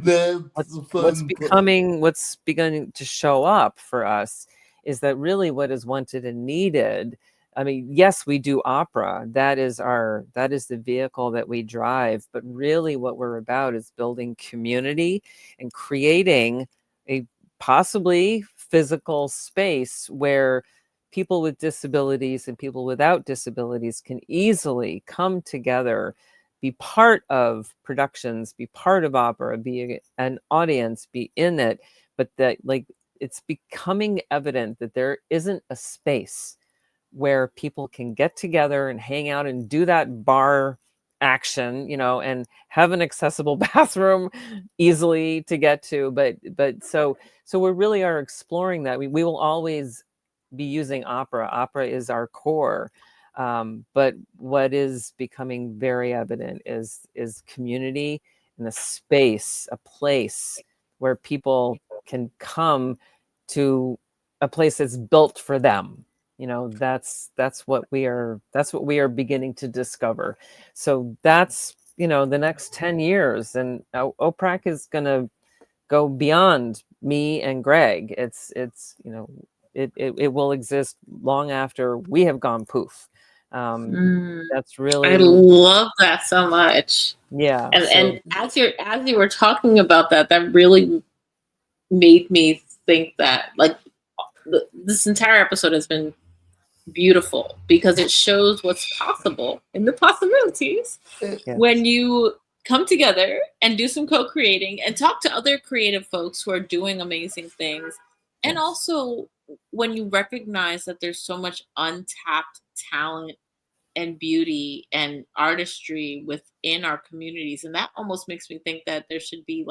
beginning to show up for us is that really what is wanted and needed. I mean, yes, we do opera. That is the vehicle that we drive. But really what we're about is building community and creating a possibly physical space where people with disabilities and people without disabilities can easily come together, be part of productions, be part of opera, be an audience, be in it, but that it's becoming evident that there isn't a space where people can get together and hang out and do that bar action, and have an accessible bathroom easily to get to. But so we really are exploring that. We will always be using opera. Opera is our core. But what is becoming very evident is community and a space, a place where people can come to a place that's built for them. That's what we are beginning to discover. So that's, the next 10 years, and OPrak is going to go beyond me and Greg. It will exist long after we have gone poof. That's really, I love that so much. Yeah. And as you were talking about that really made me think that this entire episode has been beautiful because it shows what's possible and the possibilities when you come together and do some co-creating and talk to other creative folks who are doing amazing things. And also when you recognize that there's so much untapped talent and beauty and artistry within our communities. And that almost makes me think that there should be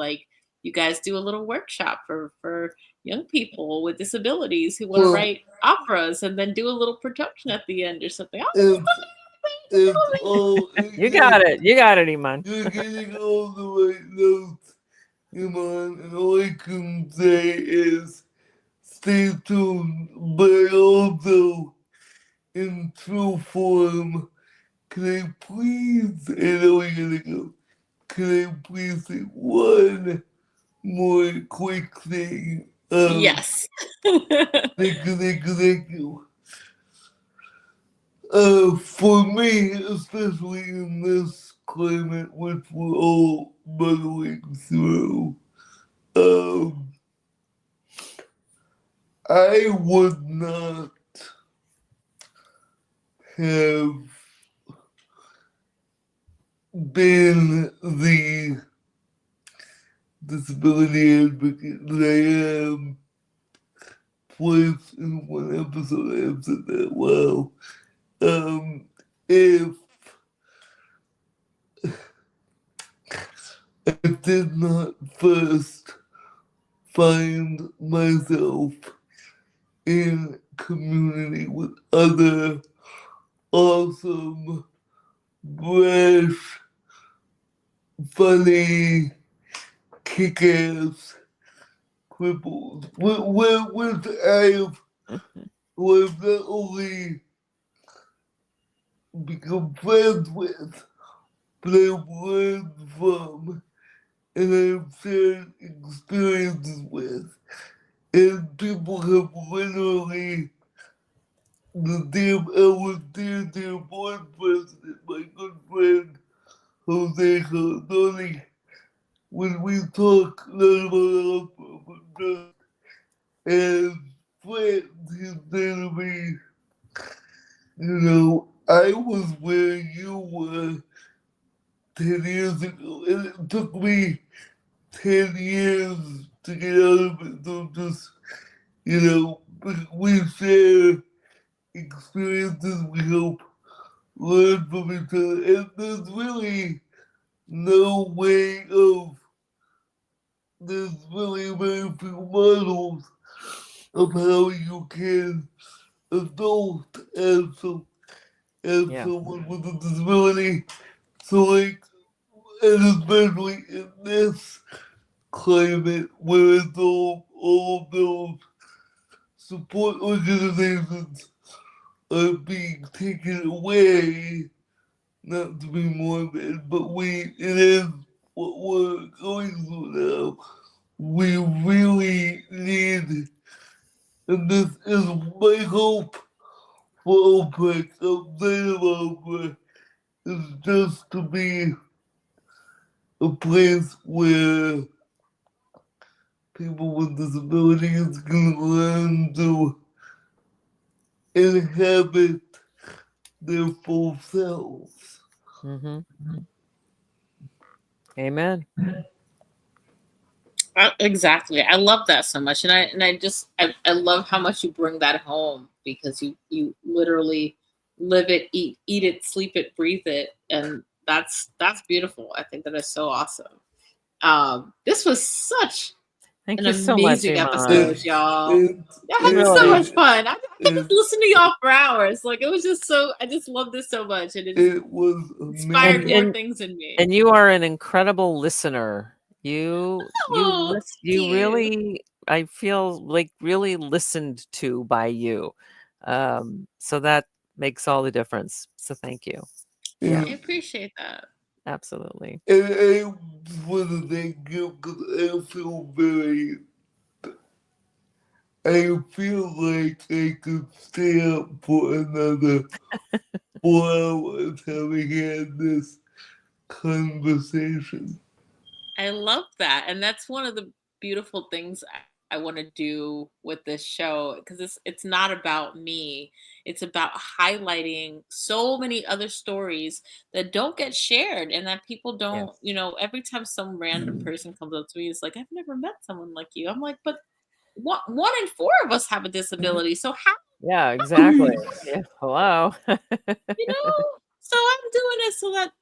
you guys do a little workshop for young people with disabilities who want to write operas and then do a little production at the end or something. You got it, Iman. You're getting all the right notes, Iman, and all I can say is stay tuned, but also in true form, can I please, I know we're gonna go, can I please say one more quick thing? Yes. Thank you. For me, especially in this climate, which we're all muddling through, I would not have been the disability advocate that I am. Twice in one episode I have said that. Wow. If I did not first find myself in community with other awesome, brash, funny, kick-ass cripples, which I've not only become friends with, but I've learned from, and I've shared experiences with. And people have literally, our dear board president, my good friend Jose Cardoni, when we talk not about opera, but just as friends, he said to me, I was where you were 10 years ago, and it took me 10 years to get out of it. So just, we share experiences, we help learn from each other, and there's really no way of, there's really very few models of how you can adult as someone with a disability. So like, and especially in this climate where it's all those support organizations are being taken away, not to be morbid, but it is what we're going through now. We really need, and this is my hope for OPrak, outside of opera, is just to be a place where people with disabilities can learn to inhabit their full selves. Mm-hmm. Amen. Exactly. I love that so much. And I love how much you bring that home, because you literally live it, eat it, sleep it, breathe it. And that's beautiful. I think that is so awesome. This was such Thank an you so much, amazing Iman. episode, y'all. I had Really. so much fun. I could just listen to y'all for hours. Like, it was just I just love this so much. And it was inspired amazing. more things in me. And you are an incredible listener. You really, I feel like really listened to by you. So that makes all the difference. So thank you. Yeah, I appreciate that. Absolutely. And I want to thank you because I feel like I could stay up for another 4 hours having had this conversation. I love that. And that's one of the beautiful things I want to do with this show, because it's not about me. It's about highlighting so many other stories that don't get shared, and that people don't, every time some random person comes up to me, it's like, I've never met someone like you. I'm like, but one in 4 of us have a disability. So how? Yeah, exactly. Yeah. Hello. So I'm doing it so that,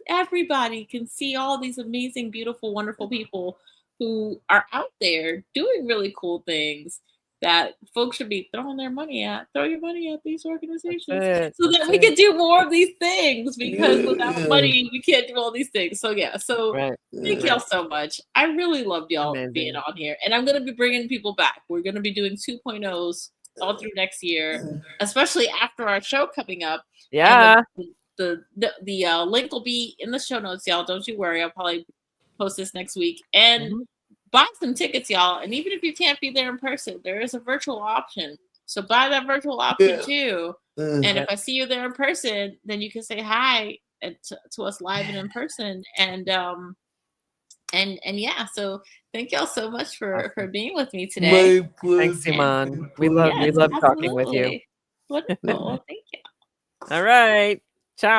everybody can see all these amazing, beautiful, wonderful people who are out there doing really cool things that folks should be throwing their money at. Throw your money at these organizations so that we can do more of these things, because without money, we can't do all these things. So thank y'all so much. I really loved y'all being on here. And I'm going to be bringing people back. We're going to be doing 2.0s all through next year, especially after our show coming up. Yeah. And the link will be in the show notes, y'all. Don't you worry. I'll probably post this next week. And buy some tickets, y'all. And even if you can't be there in person, there is a virtual option. So buy that virtual option too. And if I see you there in person, then you can say hi to us live and in person. And And yeah, so thank y'all so much for being with me today. My pleasure. Thanks, Simon. We Yes, love talking with you. absolutely. Wonderful. Thank you. All right.